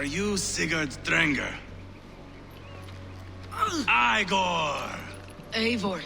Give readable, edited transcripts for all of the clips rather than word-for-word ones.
Are you Sigurd Drenger? Igor! Eivor.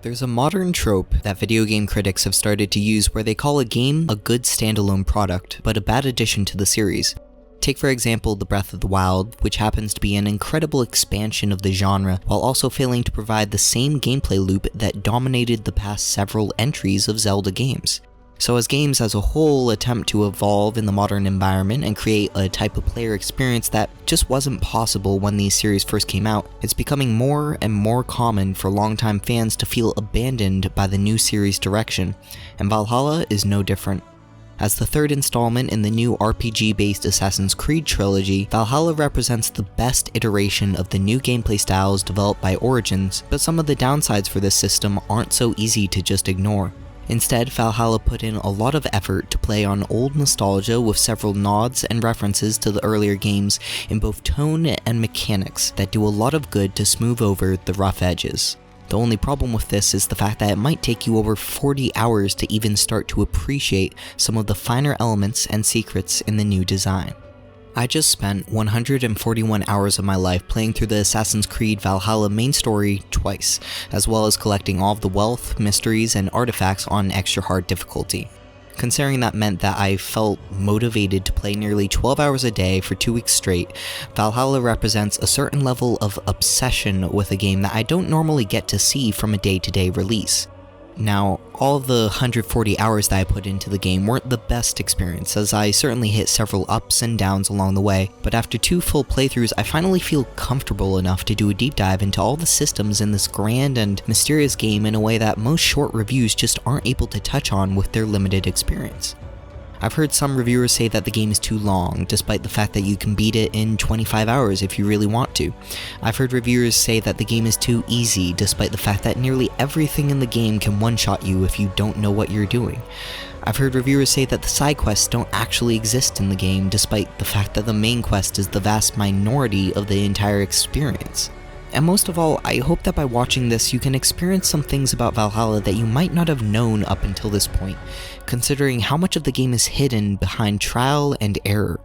There's a modern trope that video game critics have started to use where they call a game a good standalone product, but a bad addition to the series. Take for example the Breath of the Wild, which happens to be an incredible expansion of the genre, while also failing to provide the same gameplay loop that dominated the past several entries of Zelda games. So as games as a whole attempt to evolve in the modern environment and create a type of player experience that just wasn't possible when these series first came out, it's becoming more and more common for longtime fans to feel abandoned by the new series direction, and Valhalla is no different. As the third installment in the new RPG-based Assassin's Creed trilogy, Valhalla represents the best iteration of the new gameplay styles developed by Origins, but some of the downsides for this system aren't so easy to just ignore. Instead, Valhalla put in a lot of effort to play on old nostalgia with several nods and references to the earlier games in both tone and mechanics that do a lot of good to smooth over the rough edges. The only problem with this is the fact that it might take you over 40 hours to even start to appreciate some of the finer elements and secrets in the new design. I just spent 141 hours of my life playing through the Assassin's Creed Valhalla main story twice, as well as collecting all of the wealth, mysteries, and artifacts on extra hard difficulty. Considering that meant that I felt motivated to play nearly 12 hours a day for 2 weeks straight, Valhalla represents a certain level of obsession with a game that I don't normally get to see from a day-to-day release. Now, all the 140 hours that I put into the game weren't the best experience, as I certainly hit several ups and downs along the way, but after 2 full playthroughs I finally feel comfortable enough to do a deep dive into all the systems in this grand and mysterious game in a way that most short reviews just aren't able to touch on with their limited experience. I've heard some reviewers say that the game is too long, despite the fact that you can beat it in 25 hours if you really want to. I've heard reviewers say that the game is too easy, despite the fact that nearly everything in the game can one-shot you if you don't know what you're doing. I've heard reviewers say that the side quests don't actually exist in the game, despite the fact that the main quest is the vast minority of the entire experience. And most of all, I hope that by watching this you can experience some things about Valhalla that you might not have known up until this point, considering how much of the game is hidden behind trial and error.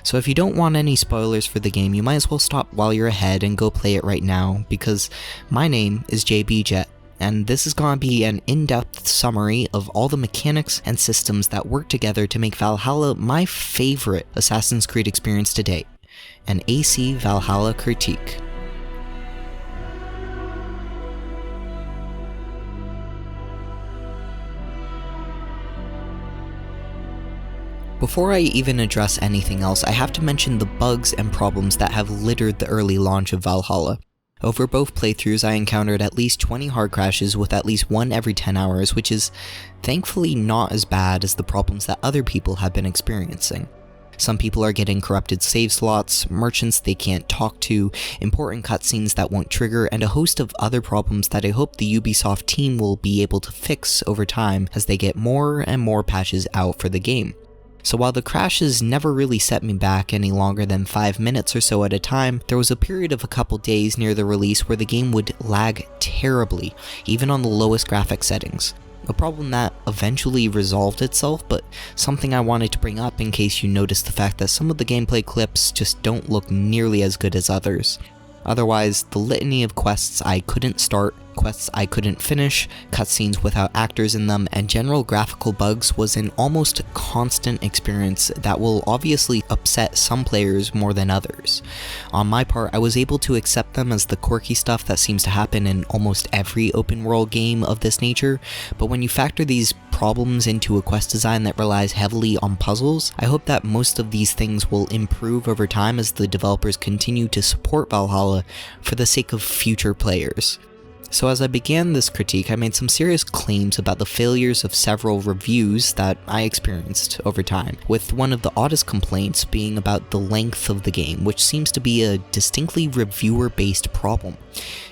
So if you don't want any spoilers for the game, you might as well stop while you're ahead and go play it right now, because my name is JBJet, and this is going to be an in-depth summary of all the mechanics and systems that work together to make Valhalla my favorite Assassin's Creed experience to date, an AC Valhalla critique. Before I even address anything else, I have to mention the bugs and problems that have littered the early launch of Valhalla. Over both playthroughs I encountered at least 20 hard crashes with at least one every 10 hours, which is thankfully not as bad as the problems that other people have been experiencing. Some people are getting corrupted save slots, merchants they can't talk to, important cutscenes that won't trigger, and a host of other problems that I hope the Ubisoft team will be able to fix over time as they get more and more patches out for the game. So while the crashes never really set me back any longer than 5 minutes or so at a time, there was a period of a couple days near the release where the game would lag terribly, even on the lowest graphic settings. A problem that eventually resolved itself, but something I wanted to bring up in case you noticed the fact that some of the gameplay clips just don't look nearly as good as others. Otherwise, the litany of quests I couldn't start, quests I couldn't finish, cutscenes without actors in them, and general graphical bugs was an almost constant experience that will obviously upset some players more than others. On my part, I was able to accept them as the quirky stuff that seems to happen in almost every open world game of this nature, but when you factor these problems into a quest design that relies heavily on puzzles, I hope that most of these things will improve over time as the developers continue to support Valhalla for the sake of future players. So as I began this critique, I made some serious claims about the failures of several reviews that I experienced over time, with one of the oddest complaints being about the length of the game, which seems to be a distinctly reviewer-based problem.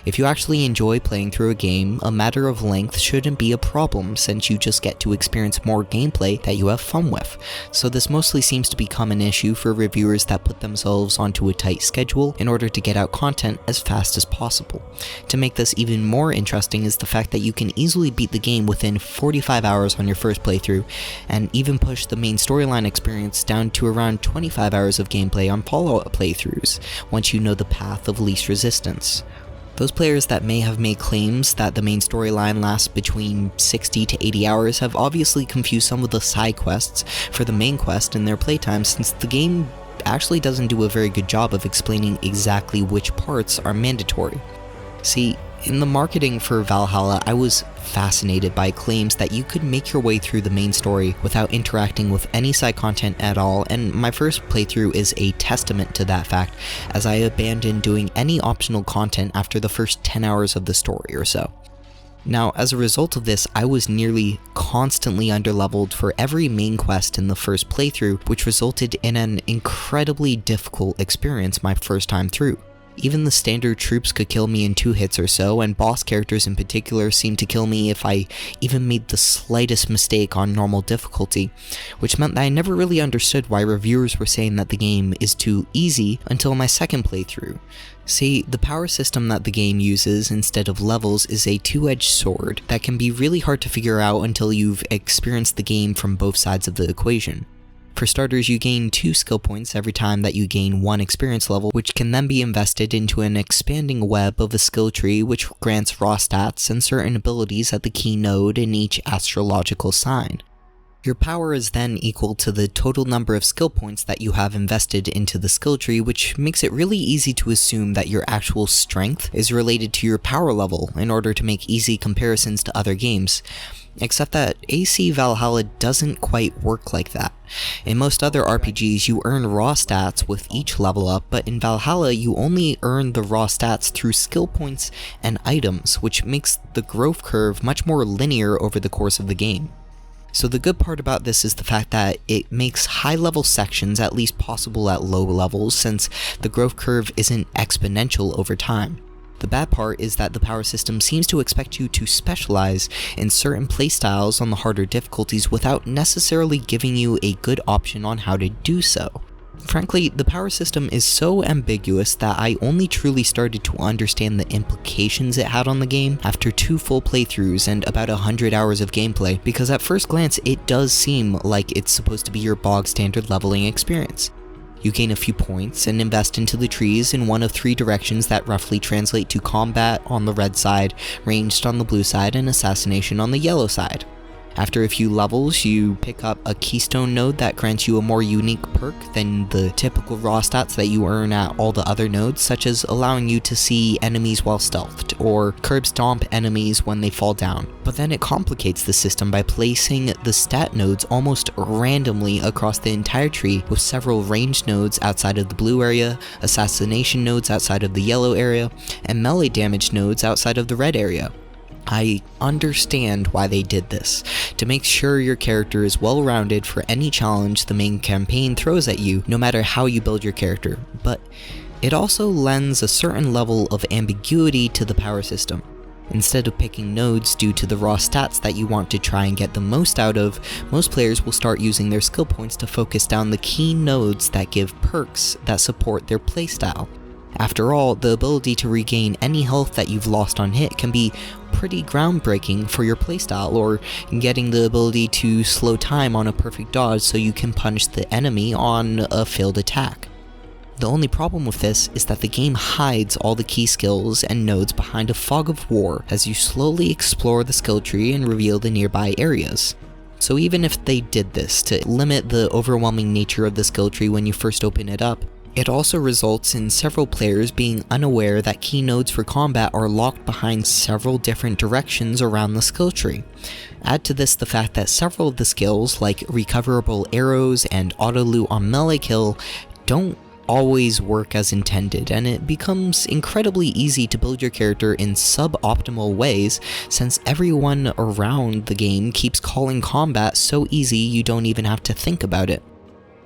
If you actually enjoy playing through a game, a matter of length shouldn't be a problem since you just get to experience more gameplay that you have fun with. So this mostly seems to become an issue for reviewers that put themselves onto a tight schedule in order to get out content as fast as possible. To make this even more interesting is the fact that you can easily beat the game within 45 hours on your first playthrough, and even push the main storyline experience down to around 25 hours of gameplay on follow-up playthroughs, once you know the path of least resistance. Those players that may have made claims that the main storyline lasts between 60 to 80 hours have obviously confused some of the side quests for the main quest in their playtime, since the game actually doesn't do a very good job of explaining exactly which parts are mandatory. See, in the marketing for Valhalla, I was fascinated by claims that you could make your way through the main story without interacting with any side content at all, and my first playthrough is a testament to that fact, as I abandoned doing any optional content after the first 10 hours of the story or so. Now, as a result of this, I was nearly constantly underleveled for every main quest in the first playthrough, which resulted in an incredibly difficult experience my first time through. Even the standard troops could kill me in 2 hits or so, and boss characters in particular seemed to kill me if I even made the slightest mistake on normal difficulty, which meant that I never really understood why reviewers were saying that the game is too easy until my second playthrough. See, the power system that the game uses instead of levels is a two-edged sword that can be really hard to figure out until you've experienced the game from both sides of the equation. For starters, you gain 2 skill points every time that you gain 1 experience level, which can then be invested into an expanding web of a skill tree which grants raw stats and certain abilities at the key node in each astrological sign. Your power is then equal to the total number of skill points that you have invested into the skill tree, which makes it really easy to assume that your actual strength is related to your power level in order to make easy comparisons to other games. Except that AC Valhalla doesn't quite work like that. In most other RPGs, you earn raw stats with each level up, but in Valhalla, you only earn the raw stats through skill points and items, which makes the growth curve much more linear over the course of the game. So the good part about this is the fact that it makes high-level sections at least possible at low levels, since the growth curve isn't exponential over time. The bad part is that the power system seems to expect you to specialize in certain playstyles on the harder difficulties without necessarily giving you a good option on how to do so. Frankly, the power system is so ambiguous that I only truly started to understand the implications it had on the game after 2 full playthroughs and about 100 hours of gameplay, because at first glance it does seem like it's supposed to be your bog standard leveling experience. You gain a few points and invest into the trees in one of 3 directions that roughly translate to combat on the red side, ranged on the blue side, and assassination on the yellow side. After a few levels, you pick up a keystone node that grants you a more unique perk than the typical raw stats that you earn at all the other nodes, such as allowing you to see enemies while stealthed, or curb stomp enemies when they fall down. But then it complicates the system by placing the stat nodes almost randomly across the entire tree, with several ranged nodes outside of the blue area, assassination nodes outside of the yellow area, and melee damage nodes outside of the red area. I understand why they did this, to make sure your character is well-rounded for any challenge the main campaign throws at you, no matter how you build your character, but it also lends a certain level of ambiguity to the power system. Instead of picking nodes due to the raw stats that you want to try and get the most out of, most players will start using their skill points to focus down the key nodes that give perks that support their playstyle. After all, the ability to regain any health that you've lost on hit can be pretty groundbreaking for your playstyle, or getting the ability to slow time on a perfect dodge so you can punish the enemy on a failed attack. The only problem with this is that the game hides all the key skills and nodes behind a fog of war as you slowly explore the skill tree and reveal the nearby areas. So even if they did this to limit the overwhelming nature of the skill tree when you first open it up, it also results in several players being unaware that key nodes for combat are locked behind several different directions around the skill tree. Add to this the fact that several of the skills, like recoverable arrows and auto loot on melee kill, don't always work as intended, and it becomes incredibly easy to build your character in suboptimal ways, since everyone around the game keeps calling combat so easy you don't even have to think about it.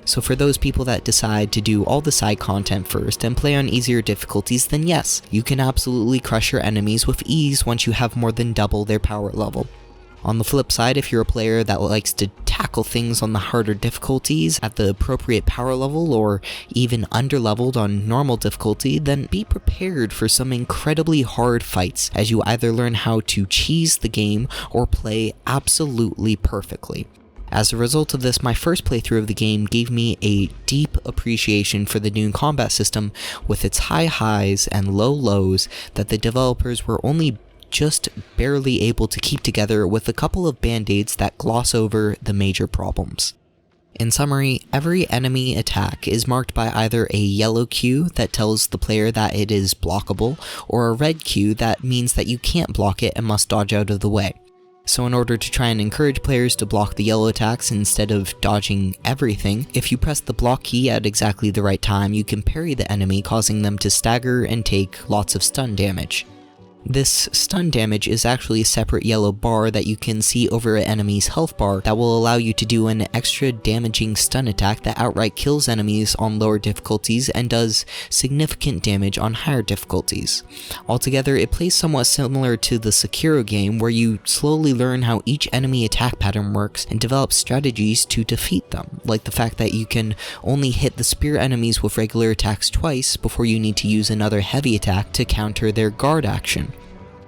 So for those people that decide to do all the side content first and play on easier difficulties, then yes, you can absolutely crush your enemies with ease once you have more than double their power level. On the flip side, if you're a player that likes to tackle things on the harder difficulties at the appropriate power level or even underleveled on normal difficulty, then be prepared for some incredibly hard fights as you either learn how to cheese the game or play absolutely perfectly. As a result of this, my first playthrough of the game gave me a deep appreciation for the new combat system with its high highs and low lows that the developers were only just barely able to keep together with a couple of band-aids that gloss over the major problems. In summary, every enemy attack is marked by either a yellow cue that tells the player that it is blockable, or a red cue that means that you can't block it and must dodge out of the way. So in order to try and encourage players to block the yellow attacks instead of dodging everything, if you press the block key at exactly the right time, you can parry the enemy, causing them to stagger and take lots of stun damage. This stun damage is actually a separate yellow bar that you can see over an enemy's health bar that will allow you to do an extra damaging stun attack that outright kills enemies on lower difficulties and does significant damage on higher difficulties. Altogether, it plays somewhat similar to the Sekiro game, where you slowly learn how each enemy attack pattern works and develop strategies to defeat them, like the fact that you can only hit the spear enemies with regular attacks twice before you need to use another heavy attack to counter their guard action.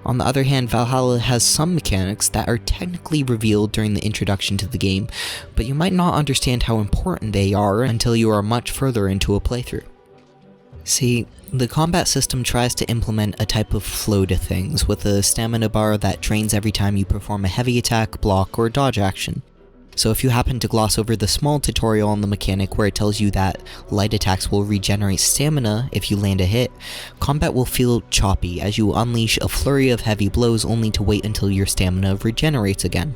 On the other hand, Valhalla has some mechanics that are technically revealed during the introduction to the game, but you might not understand how important they are until you are much further into a playthrough. See, the combat system tries to implement a type of flow to things, with a stamina bar that drains every time you perform a heavy attack, block, or dodge action. So if you happen to gloss over the small tutorial on the mechanic where it tells you that light attacks will regenerate stamina if you land a hit, combat will feel choppy as you unleash a flurry of heavy blows only to wait until your stamina regenerates again.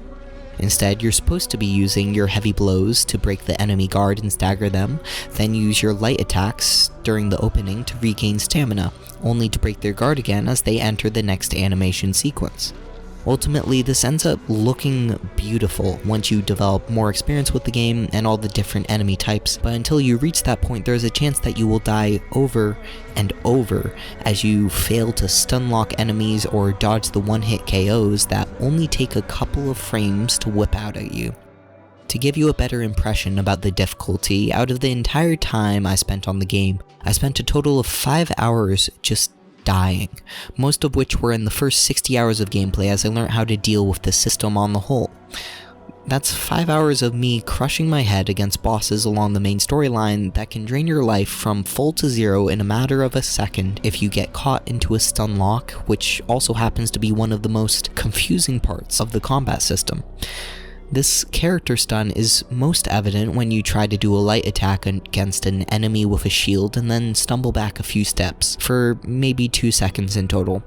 Instead, you're supposed to be using your heavy blows to break the enemy guard and stagger them, then use your light attacks during the opening to regain stamina, only to break their guard again as they enter the next animation sequence. Ultimately, this ends up looking beautiful once you develop more experience with the game and all the different enemy types, but until you reach that point, there's a chance that you will die over and over as you fail to stun lock enemies or dodge the one-hit KOs that only take a couple of frames to whip out at you. To give you a better impression about the difficulty, out of the entire time I spent on the game, I spent a total of 5 hours just dying, most of which were in the first 60 hours of gameplay as I learned how to deal with the system on the whole. That's 5 hours of me crushing my head against bosses along the main storyline that can drain your life from full to zero in a matter of a second if you get caught into a stun lock, which also happens to be one of the most confusing parts of the combat system. This character stun is most evident when you try to do a light attack against an enemy with a shield and then stumble back a few steps, for maybe 2 seconds in total.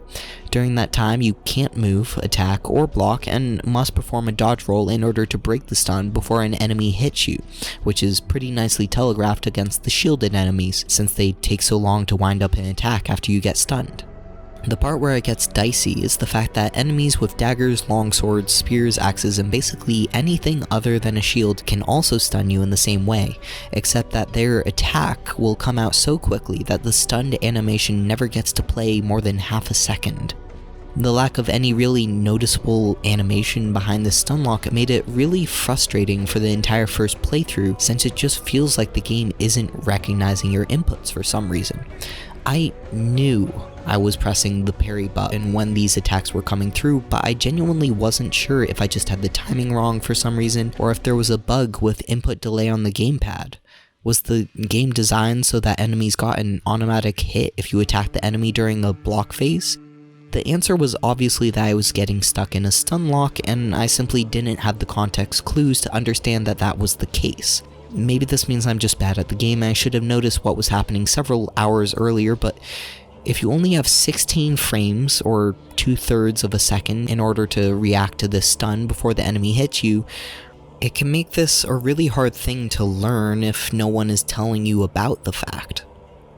During that time, you can't move, attack, or block, and must perform a dodge roll in order to break the stun before an enemy hits you, which is pretty nicely telegraphed against the shielded enemies, since they take so long to wind up an attack after you get stunned. The part where it gets dicey is the fact that enemies with daggers, longswords, spears, axes, and basically anything other than a shield can also stun you in the same way, except that their attack will come out so quickly that the stunned animation never gets to play more than half a second. The lack of any really noticeable animation behind the stun lock made it really frustrating for the entire first playthrough, since it just feels like the game isn't recognizing your inputs for some reason. I knew I was pressing the parry button when these attacks were coming through, but I genuinely wasn't sure if I just had the timing wrong for some reason, or if there was a bug with input delay on the gamepad. Was the game designed so that enemies got an automatic hit if you attacked the enemy during a block phase? The answer was obviously that I was getting stuck in a stun lock, and I simply didn't have the context clues to understand that that was the case. Maybe this means I'm just bad at the game and I should have noticed what was happening several hours earlier, but if you only have 16 frames, or 2/3 of a second, in order to react to this stun before the enemy hits you, it can make this a really hard thing to learn if no one is telling you about the fact.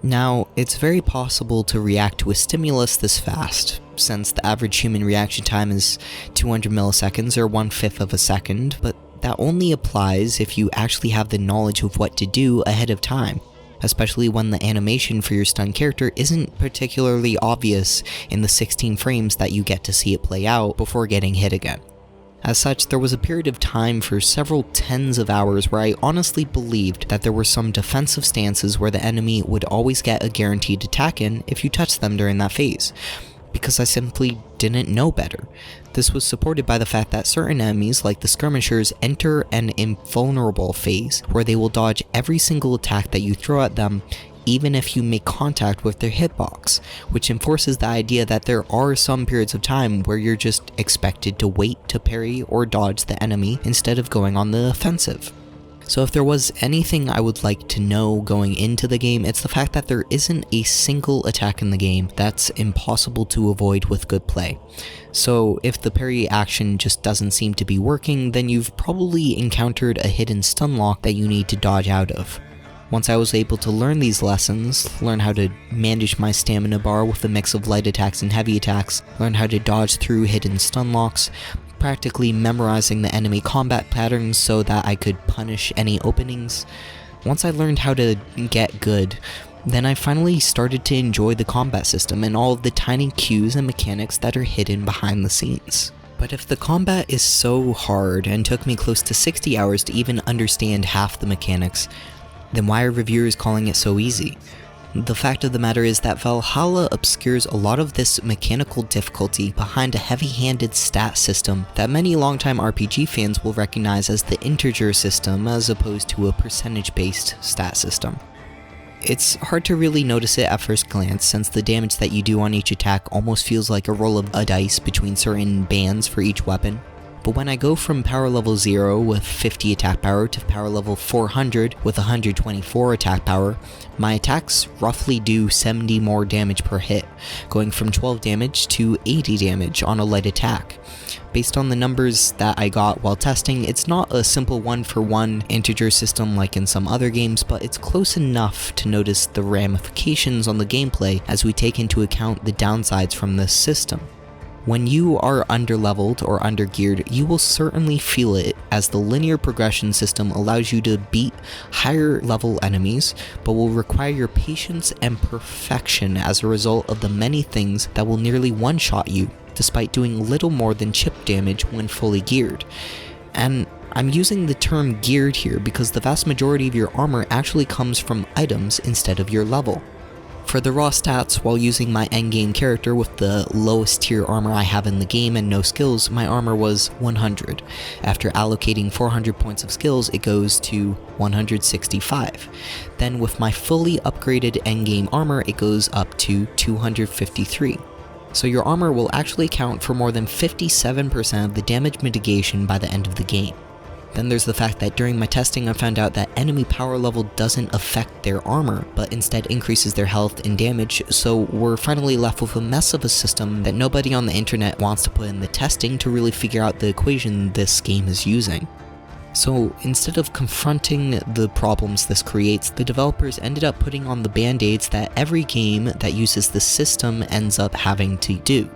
Now, it's very possible to react to a stimulus this fast, since the average human reaction time is 200 milliseconds or 1/5 of a second, but that only applies if you actually have the knowledge of what to do ahead of time, especially when the animation for your stun character isn't particularly obvious in the 16 frames that you get to see it play out before getting hit again. As such, there was a period of time for several tens of hours where I honestly believed that there were some defensive stances where the enemy would always get a guaranteed attack in if you touched them during that phase, because I simply didn't know better. This was supported by the fact that certain enemies, like the skirmishers, enter an invulnerable phase where they will dodge every single attack that you throw at them, even if you make contact with their hitbox, which enforces the idea that there are some periods of time where you're just expected to wait to parry or dodge the enemy instead of going on the offensive. So if there was anything I would like to know going into the game, it's the fact that there isn't a single attack in the game that's impossible to avoid with good play. So if the parry action just doesn't seem to be working, then you've probably encountered a hidden stun lock that you need to dodge out of. Once I was able to learn these lessons, learn how to manage my stamina bar with a mix of light attacks and heavy attacks, learn how to dodge through hidden stun locks, practically memorizing the enemy combat patterns so that I could punish any openings. Once I learned how to get good, then I finally started to enjoy the combat system and all of the tiny cues and mechanics that are hidden behind the scenes. But if the combat is so hard and took me close to 60 hours to even understand half the mechanics, then why are reviewers calling it so easy? The fact of the matter is that Valhalla obscures a lot of this mechanical difficulty behind a heavy-handed stat system that many longtime RPG fans will recognize as the integer system as opposed to a percentage-based stat system. It's hard to really notice it at first glance, since the damage that you do on each attack almost feels like a roll of a dice between certain bands for each weapon. But when I go from power level 0 with 50 attack power to power level 400 with 124 attack power, my attacks roughly do 70 more damage per hit, going from 12 damage to 80 damage on a light attack. Based on the numbers that I got while testing, it's not a simple one-for-one integer system like in some other games, but it's close enough to notice the ramifications on the gameplay as we take into account the downsides from this system. When you are underleveled or undergeared, you will certainly feel it, as the linear progression system allows you to beat higher level enemies, but will require your patience and perfection as a result of the many things that will nearly one-shot you, despite doing little more than chip damage when fully geared. And I'm using the term geared here because the vast majority of your armor actually comes from items instead of your level. For the raw stats, while using my endgame character with the lowest tier armor I have in the game and no skills, my armor was 100. After allocating 400 points of skills, it goes to 165. Then with my fully upgraded endgame armor, it goes up to 253. So your armor will actually count for more than 57% of the damage mitigation by the end of the game. Then there's the fact that during my testing I found out that enemy power level doesn't affect their armor, but instead increases their health and damage, so we're finally left with a mess of a system that nobody on the internet wants to put in the testing to really figure out the equation this game is using. So instead of confronting the problems this creates, the developers ended up putting on the band-aids that every game that uses the system ends up having to do.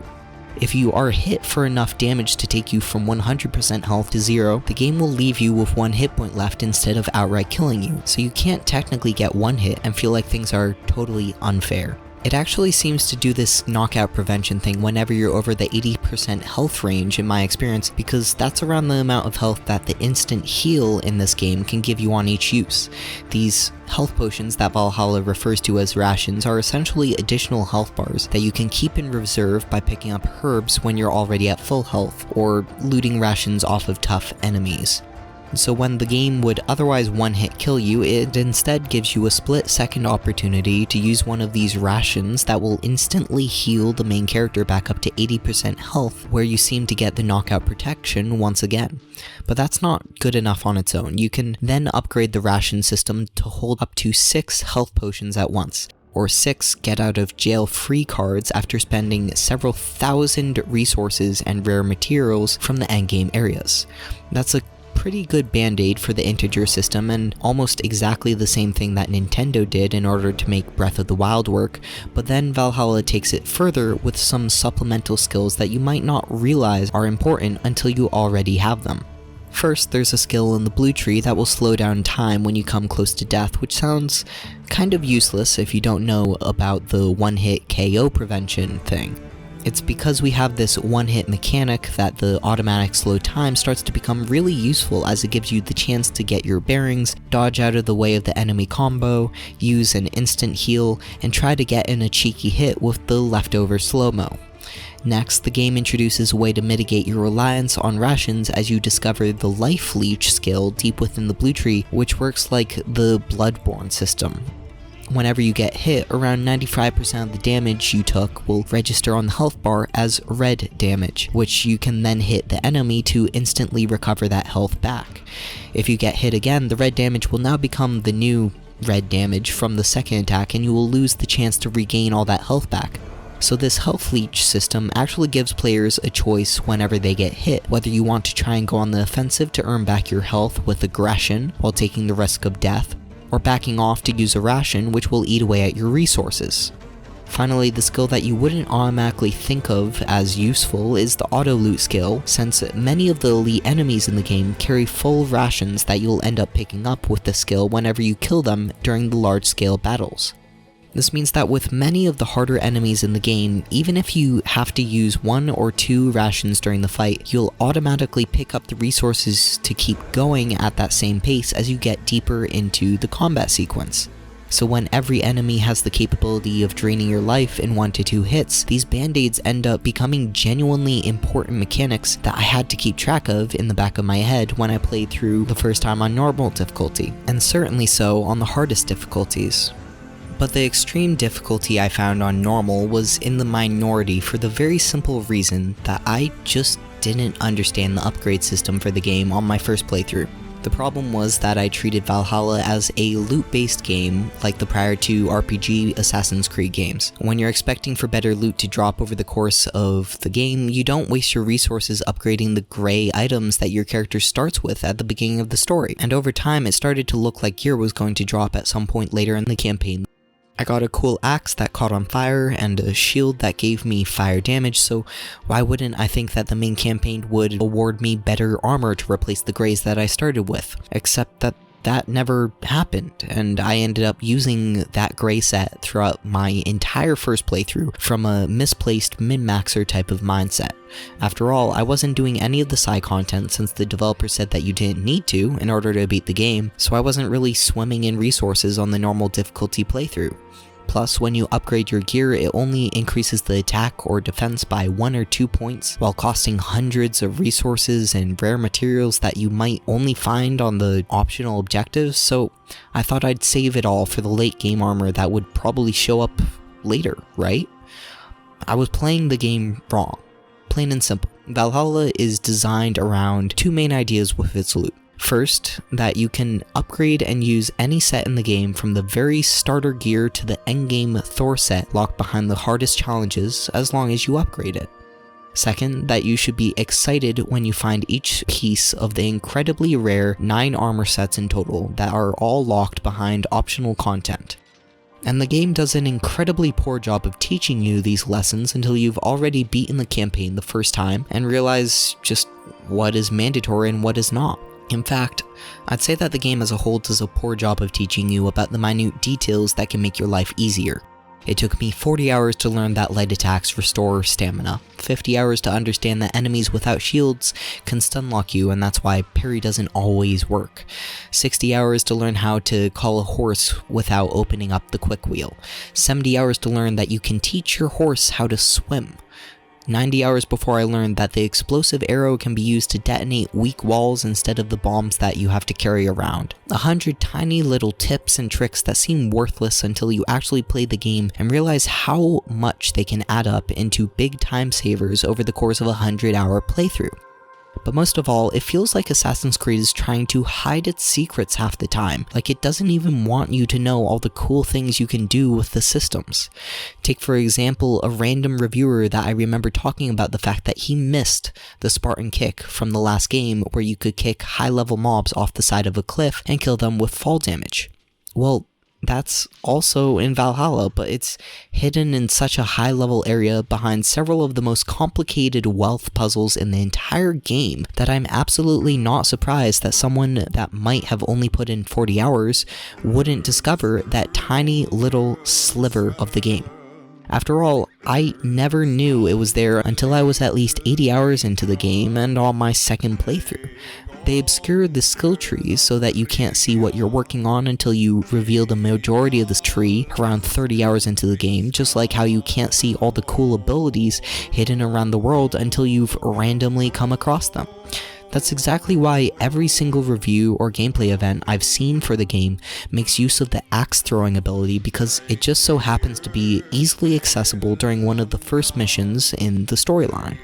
If you are hit for enough damage to take you from 100% health to 0, the game will leave you with 1 hit point left instead of outright killing you, so you can't technically get 1 hit and feel like things are totally unfair. It actually seems to do this knockout prevention thing whenever you're over the 80% health range in my experience, because that's around the amount of health that the instant heal in this game can give you on each use. These health potions that Valhalla refers to as rations are essentially additional health bars that you can keep in reserve by picking up herbs when you're already at full health, or looting rations off of tough enemies. So when the game would otherwise one-hit kill you, it instead gives you a split-second opportunity to use one of these rations that will instantly heal the main character back up to 80% health, where you seem to get the knockout protection once again. But that's not good enough on its own. You can then upgrade the ration system to hold up to 6 health potions at once, or 6 get-out-of-jail-free cards after spending several thousand resources and rare materials from the endgame areas. That's a pretty good band-aid for the integer system, and almost exactly the same thing that Nintendo did in order to make Breath of the Wild work, but then Valhalla takes it further with some supplemental skills that you might not realize are important until you already have them. First, there's a skill in the blue tree that will slow down time when you come close to death, which sounds kind of useless if you don't know about the one-hit KO prevention thing. It's because we have this one-hit mechanic that the automatic slow time starts to become really useful, as it gives you the chance to get your bearings, dodge out of the way of the enemy combo, use an instant heal, and try to get in a cheeky hit with the leftover slow-mo. Next, the game introduces a way to mitigate your reliance on rations as you discover the Life Leech skill deep within the blue tree, which works like the Bloodborne system. Whenever you get hit, around 95% of the damage you took will register on the health bar as red damage, which you can then hit the enemy to instantly recover that health back. If you get hit again, the red damage will now become the new red damage from the second attack, and you will lose the chance to regain all that health back. So this health leech system actually gives players a choice whenever they get hit, whether you want to try and go on the offensive to earn back your health with aggression while taking the risk of death, or backing off to use a ration which will eat away at your resources. Finally, the skill that you wouldn't automatically think of as useful is the auto loot skill, since many of the elite enemies in the game carry full rations that you'll end up picking up with the skill whenever you kill them during the large scale battles. This means that with many of the harder enemies in the game, even if you have to use 1 or 2 rations during the fight, you'll automatically pick up the resources to keep going at that same pace as you get deeper into the combat sequence. So when every enemy has the capability of draining your life in 1 to 2 hits, these band-aids end up becoming genuinely important mechanics that I had to keep track of in the back of my head when I played through the first time on normal difficulty, and certainly so on the hardest difficulties. But the extreme difficulty I found on normal was in the minority for the very simple reason that I just didn't understand the upgrade system for the game on my first playthrough. The problem was that I treated Valhalla as a loot-based game like the prior 2 RPG Assassins Creed games. When you're expecting for better loot to drop over the course of the game, you don't waste your resources upgrading the grey items that your character starts with at the beginning of the story. And over time, it started to look like gear was going to drop at some point later in the campaign. I got a cool axe that caught on fire and a shield that gave me fire damage, so why wouldn't I think that the main campaign would award me better armor to replace the greys that I started with? Except that that never happened, and I ended up using that grey set throughout my entire first playthrough from a misplaced min-maxer type of mindset. After all, I wasn't doing any of the side content since the developer said that you didn't need to in order to beat the game, so I wasn't really swimming in resources on the normal difficulty playthrough. Plus, when you upgrade your gear, it only increases the attack or defense by 1 or 2 points, while costing hundreds of resources and rare materials that you might only find on the optional objectives, so I thought I'd save it all for the late game armor that would probably show up later, right? I was playing the game wrong. Plain and simple. Valhalla is designed around 2 main ideas with its loot. First, that you can upgrade and use any set in the game from the very starter gear to the endgame Thor set locked behind the hardest challenges as long as you upgrade it. Second, that you should be excited when you find each piece of the incredibly rare 9 armor sets in total that are all locked behind optional content. And the game does an incredibly poor job of teaching you these lessons until you've already beaten the campaign the first time and realize just what is mandatory and what is not. In fact, I'd say that the game as a whole does a poor job of teaching you about the minute details that can make your life easier. It took me 40 hours to learn that light attacks restore stamina, 50 hours to understand that enemies without shields can stunlock you and that's why parry doesn't always work, 60 hours to learn how to call a horse without opening up the quick wheel, 70 hours to learn that you can teach your horse how to swim, 90 hours before I learned that the explosive arrow can be used to detonate weak walls instead of the bombs that you have to carry around. 100 tiny little tips and tricks that seem worthless until you actually play the game and realize how much they can add up into big time savers over the course of a 100-hour playthrough. But most of all, it feels like Assassin's Creed is trying to hide its secrets half the time, like it doesn't even want you to know all the cool things you can do with the systems. Take for example a random reviewer that I remember talking about the fact that he missed the Spartan kick from the last game where you could kick high-level mobs off the side of a cliff and kill them with fall damage. Well, that's also in Valhalla, but it's hidden in such a high-level area behind several of the most complicated wealth puzzles in the entire game that I'm absolutely not surprised that someone that might have only put in 40 hours wouldn't discover that tiny little sliver of the game. After all, I never knew it was there until I was at least 80 hours into the game and on my second playthrough. They obscured the skill trees so that you can't see what you're working on until you reveal the majority of this tree around 30 hours into the game, just like how you can't see all the cool abilities hidden around the world until you've randomly come across them. That's exactly why every single review or gameplay event I've seen for the game makes use of the axe throwing ability, because it just so happens to be easily accessible during one of the first missions in the storyline.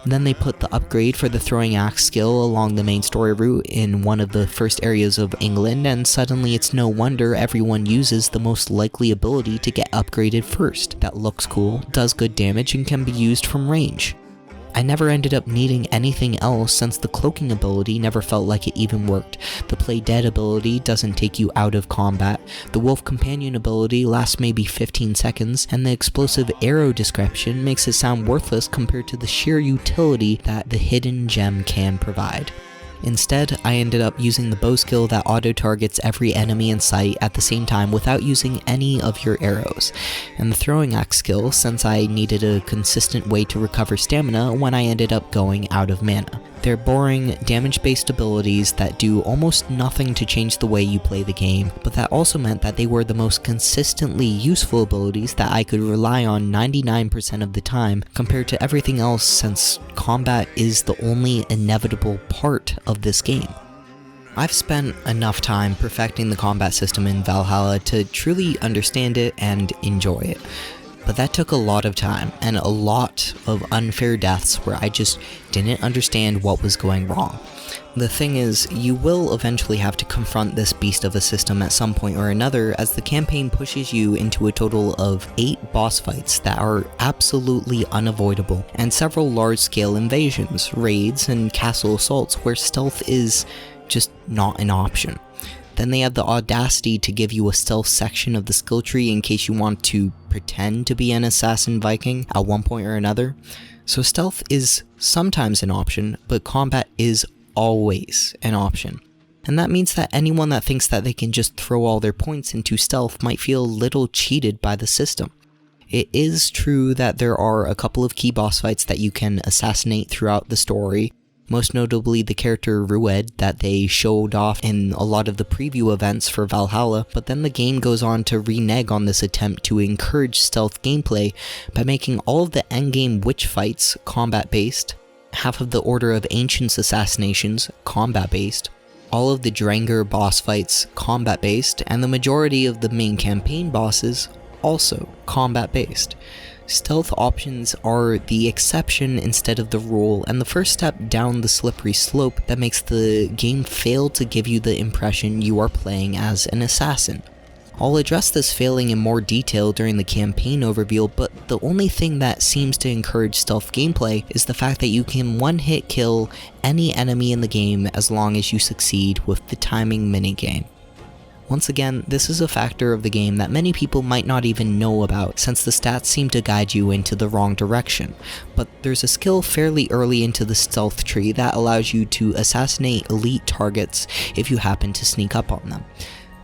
Then they put the upgrade for the throwing axe skill along the main story route in one of the first areas of England, and suddenly it's no wonder everyone uses the most likely ability to get upgraded first. That looks cool, does good damage, and can be used from range. I never ended up needing anything else since the cloaking ability never felt like it even worked, the play dead ability doesn't take you out of combat, the wolf companion ability lasts maybe 15 seconds, and the explosive arrow description makes it sound worthless compared to the sheer utility that the hidden gem can provide. Instead, I ended up using the bow skill that auto-targets every enemy in sight at the same time without using any of your arrows, and the throwing axe skill since I needed a consistent way to recover stamina when I ended up going out of mana. They're boring, damage-based abilities that do almost nothing to change the way you play the game, but that also meant that they were the most consistently useful abilities that I could rely on 99% of the time compared to everything else, since combat is the only inevitable part of this game. I've spent enough time perfecting the combat system in Valhalla to truly understand it and enjoy it. But that took a lot of time, and a lot of unfair deaths where I just didn't understand what was going wrong. The thing is, you will eventually have to confront this beast of a system at some point or another, as the campaign pushes you into a total of 8 boss fights that are absolutely unavoidable, and several large-scale invasions, raids, and castle assaults where stealth is just not an option. Then they have the audacity to give you a stealth section of the skill tree in case you want to pretend to be an assassin Viking at one point or another. So stealth is sometimes an option, but combat is always an option. And that means that anyone that thinks that they can just throw all their points into stealth might feel a little cheated by the system. It is true that there are a couple of key boss fights that you can assassinate throughout the story, most notably the character Rued that they showed off in a lot of the preview events for Valhalla, but then the game goes on to renege on this attempt to encourage stealth gameplay by making all of the endgame witch fights combat-based, half of the Order of Ancients assassinations combat-based, all of the Drengr boss fights combat-based, and the majority of the main campaign bosses also combat-based. Stealth options are the exception instead of the rule, and the first step down the slippery slope that makes the game fail to give you the impression you are playing as an assassin. I'll address this failing in more detail during the campaign overview, but the only thing that seems to encourage stealth gameplay is the fact that you can one-hit kill any enemy in the game as long as you succeed with the timing minigame. Once again, this is a factor of the game that many people might not even know about, since the stats seem to guide you into the wrong direction, but there's a skill fairly early into the stealth tree that allows you to assassinate elite targets if you happen to sneak up on them.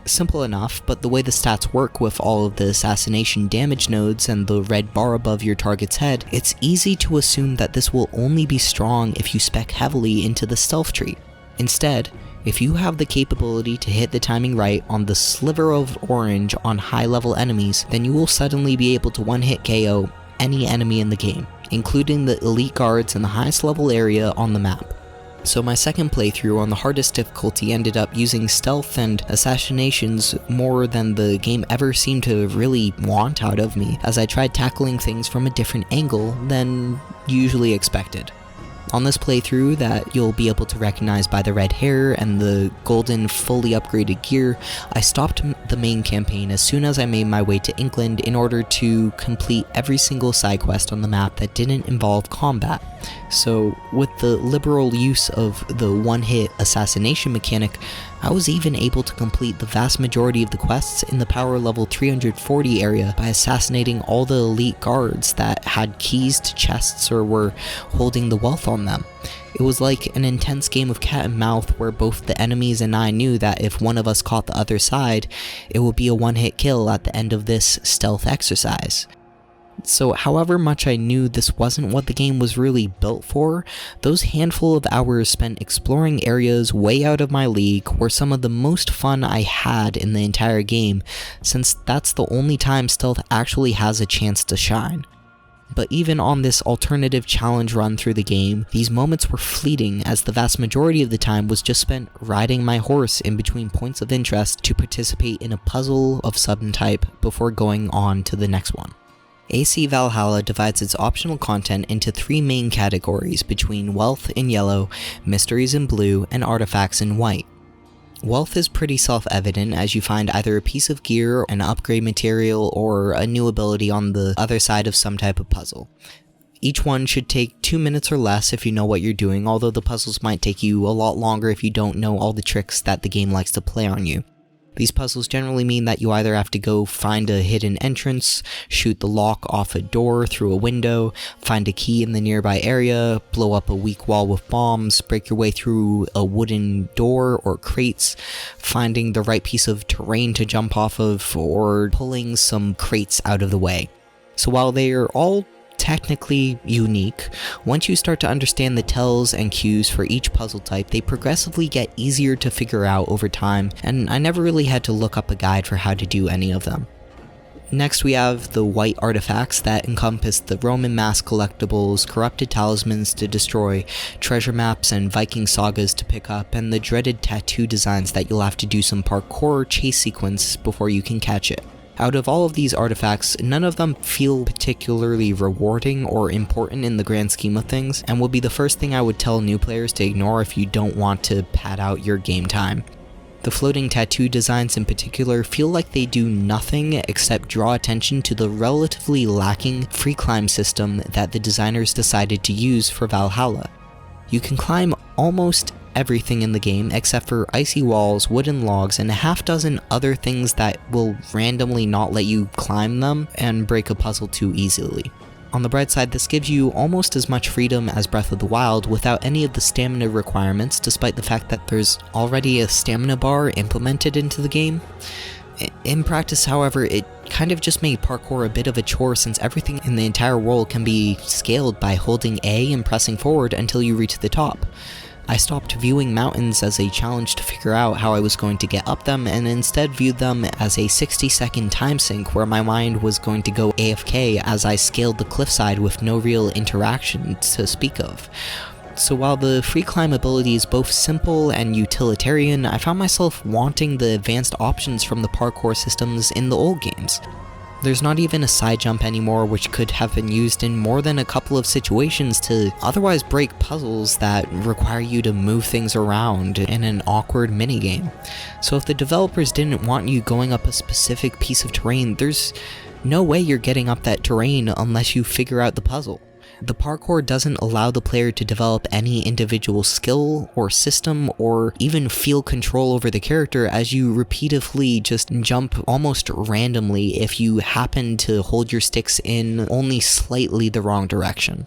Simple enough, but the way the stats work with all of the assassination damage nodes and the red bar above your target's head, it's easy to assume that this will only be strong if you spec heavily into the stealth tree. Instead, if you have the capability to hit the timing right on the sliver of orange on high-level enemies, then you will suddenly be able to one-hit KO any enemy in the game, including the elite guards in the highest level area on the map. So my second playthrough on the hardest difficulty ended up using stealth and assassinations more than the game ever seemed to really want out of me, as I tried tackling things from a different angle than usually expected. On this playthrough that you'll be able to recognize by the red hair and the golden fully upgraded gear, I stopped the main campaign as soon as I made my way to England in order to complete every single side quest on the map that didn't involve combat. So with the liberal use of the one-hit assassination mechanic, I was even able to complete the vast majority of the quests in the power level 340 area by assassinating all the elite guards that had keys to chests or were holding the wealth on them. It was like an intense game of cat and mouse where both the enemies and I knew that if one of us caught the other side, it would be a one-hit kill at the end of this stealth exercise. So however much I knew this wasn't what the game was really built for, those handful of hours spent exploring areas way out of my league were some of the most fun I had in the entire game, since that's the only time stealth actually has a chance to shine. But even on this alternative challenge run through the game, these moments were fleeting, as the vast majority of the time was just spent riding my horse in between points of interest to participate in a puzzle of some type before going on to the next one. AC Valhalla divides its optional content into 3 main categories between wealth in yellow, mysteries in blue, and artifacts in white. Wealth is pretty self-evident, as you find either a piece of gear, an upgrade material, or a new ability on the other side of some type of puzzle. Each one should take 2 minutes or less if you know what you're doing, although the puzzles might take you a lot longer if you don't know all the tricks that the game likes to play on you. These puzzles generally mean that you either have to go find a hidden entrance, shoot the lock off a door through a window, find a key in the nearby area, blow up a weak wall with bombs, break your way through a wooden door or crates, finding the right piece of terrain to jump off of, or pulling some crates out of the way. So while they are all technically unique, once you start to understand the tells and cues for each puzzle type, they progressively get easier to figure out over time, and I never really had to look up a guide for how to do any of them. Next we have the white artifacts that encompass the Roman mask collectibles, corrupted talismans to destroy, treasure maps and Viking sagas to pick up, and the dreaded tattoo designs that you'll have to do some parkour chase sequence before you can catch it. Out of all of these artifacts, none of them feel particularly rewarding or important in the grand scheme of things, and will be the first thing I would tell new players to ignore if you don't want to pad out your game time. The floating tattoo designs in particular feel like they do nothing except draw attention to the relatively lacking free climb system that the designers decided to use for Valhalla. You can climb almost everything in the game except for icy walls, wooden logs, and a half dozen other things that will randomly not let you climb them and break a puzzle too easily. On the bright side, this gives you almost as much freedom as Breath of the Wild without any of the stamina requirements, despite the fact that there's already a stamina bar implemented into the game. In practice, however, it kind of just made parkour a bit of a chore, since everything in the entire world can be scaled by holding A and pressing forward until you reach the top. I stopped viewing mountains as a challenge to figure out how I was going to get up them, and instead viewed them as a 60-second time sink where my mind was going to go AFK as I scaled the cliffside with no real interaction to speak of. So while the free climb ability is both simple and utilitarian, I found myself wanting the advanced options from the parkour systems in the old games. There's not even a side jump anymore, which could have been used in more than a couple of situations to otherwise break puzzles that require you to move things around in an awkward minigame. So if the developers didn't want you going up a specific piece of terrain, there's no way you're getting up that terrain unless you figure out the puzzle. The parkour doesn't allow the player to develop any individual skill or system or even feel control over the character, as you repeatedly just jump almost randomly if you happen to hold your sticks in only slightly the wrong direction.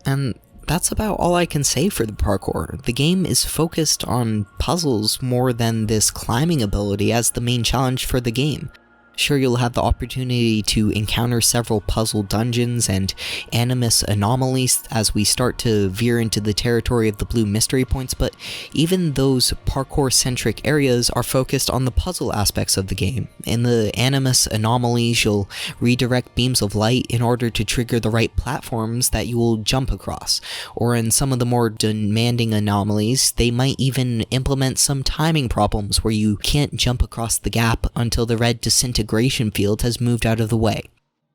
And that's about all I can say for the parkour. The game is focused on puzzles more than this climbing ability as the main challenge for the game. Sure, you'll have the opportunity to encounter several puzzle dungeons and animus anomalies as we start to veer into the territory of the blue mystery points, but even those parkour-centric areas are focused on the puzzle aspects of the game. In the animus anomalies, you'll redirect beams of light in order to trigger the right platforms that you will jump across. Or in some of the more demanding anomalies, they might even implement some timing problems where you can't jump across the gap until the red disintegration field has moved out of the way.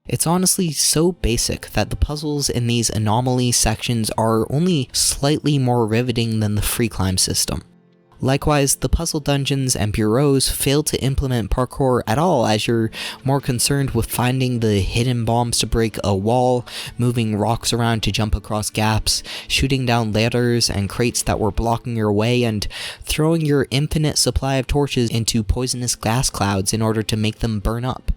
It's honestly so basic that the puzzles in these anomaly sections are only slightly more riveting than the free climb system. Likewise, the puzzle dungeons and bureaus fail to implement parkour at all, as you're more concerned with finding the hidden bombs to break a wall, moving rocks around to jump across gaps, shooting down ladders and crates that were blocking your way, and throwing your infinite supply of torches into poisonous gas clouds in order to make them burn up.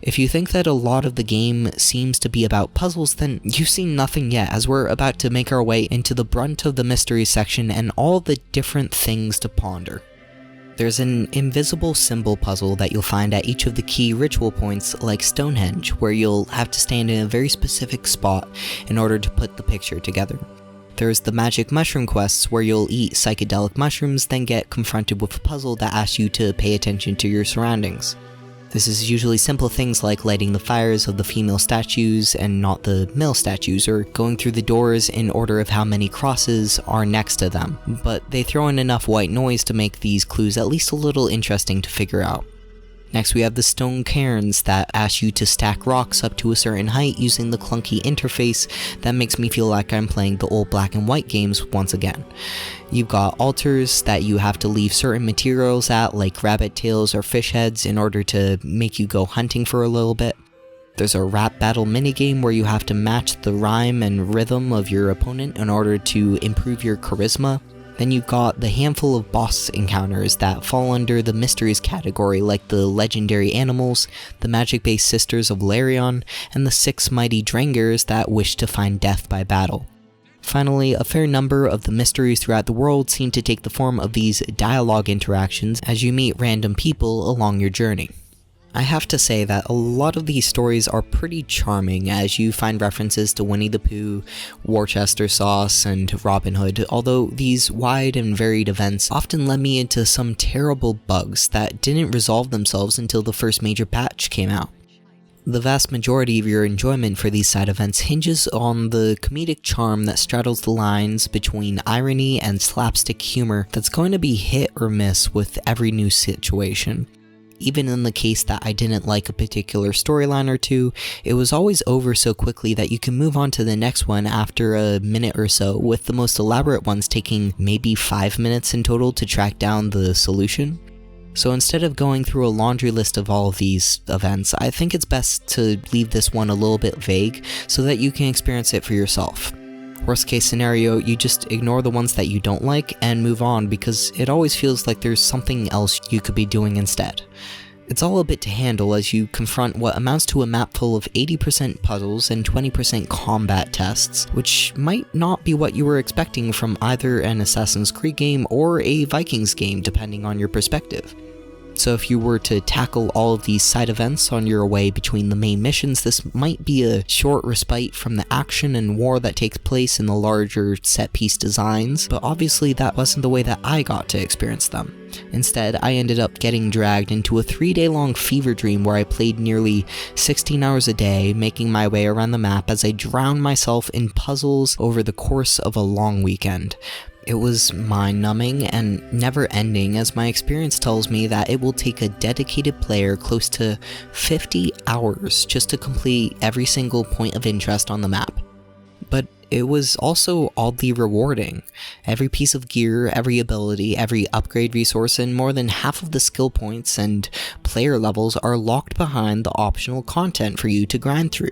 If you think that a lot of the game seems to be about puzzles, then you've seen nothing yet, as we're about to make our way into the brunt of the mystery section and all the different things to ponder. There's an invisible symbol puzzle that you'll find at each of the key ritual points like Stonehenge, where you'll have to stand in a very specific spot in order to put the picture together. There's the magic mushroom quests where you'll eat psychedelic mushrooms, then get confronted with a puzzle that asks you to pay attention to your surroundings. This is usually simple things like lighting the fires of the female statues and not the male statues, or going through the doors in order of how many crosses are next to them, but they throw in enough white noise to make these clues at least a little interesting to figure out. Next we have the stone cairns that ask you to stack rocks up to a certain height using the clunky interface that makes me feel like I'm playing the old black and white games once again. You've got altars that you have to leave certain materials at, like rabbit tails or fish heads, in order to make you go hunting for a little bit. There's a rap battle minigame where you have to match the rhyme and rhythm of your opponent in order to improve your charisma. Then you've got the handful of boss encounters that fall under the mysteries category, like the legendary animals, the magic-based sisters of Larion, and the 6 mighty Drengers that wish to find death by battle. Finally, a fair number of the mysteries throughout the world seem to take the form of these dialogue interactions as you meet random people along your journey. I have to say that a lot of these stories are pretty charming, as you find references to Winnie the Pooh, Worcester sauce, and Robin Hood, although these wide and varied events often led me into some terrible bugs that didn't resolve themselves until the first major patch came out. The vast majority of your enjoyment for these side events hinges on the comedic charm that straddles the lines between irony and slapstick humor that's going to be hit or miss with every new situation. Even in the case that I didn't like a particular storyline or two, it was always over so quickly that you can move on to the next one after a minute or so, with the most elaborate ones taking maybe 5 minutes in total to track down the solution. So instead of going through a laundry list of all of these events, I think it's best to leave this one a little bit vague so that you can experience it for yourself. Worst case scenario, you just ignore the ones that you don't like and move on, because it always feels like there's something else you could be doing instead. It's all a bit to handle as you confront what amounts to a map full of 80% puzzles and 20% combat tests, which might not be what you were expecting from either an Assassin's Creed game or a Vikings game, depending on your perspective. So if you were to tackle all of these side events on your way between the main missions, this might be a short respite from the action and war that takes place in the larger set-piece designs, but obviously that wasn't the way that I got to experience them. Instead, I ended up getting dragged into a 3-day-long fever dream where I played nearly 16 hours a day, making my way around the map as I drowned myself in puzzles over the course of a long weekend. It was mind-numbing and never-ending, as my experience tells me that it will take a dedicated player close to 50 hours just to complete every single point of interest on the map. But it was also oddly rewarding. Every piece of gear, every ability, every upgrade resource, and more than half of the skill points and player levels are locked behind the optional content for you to grind through.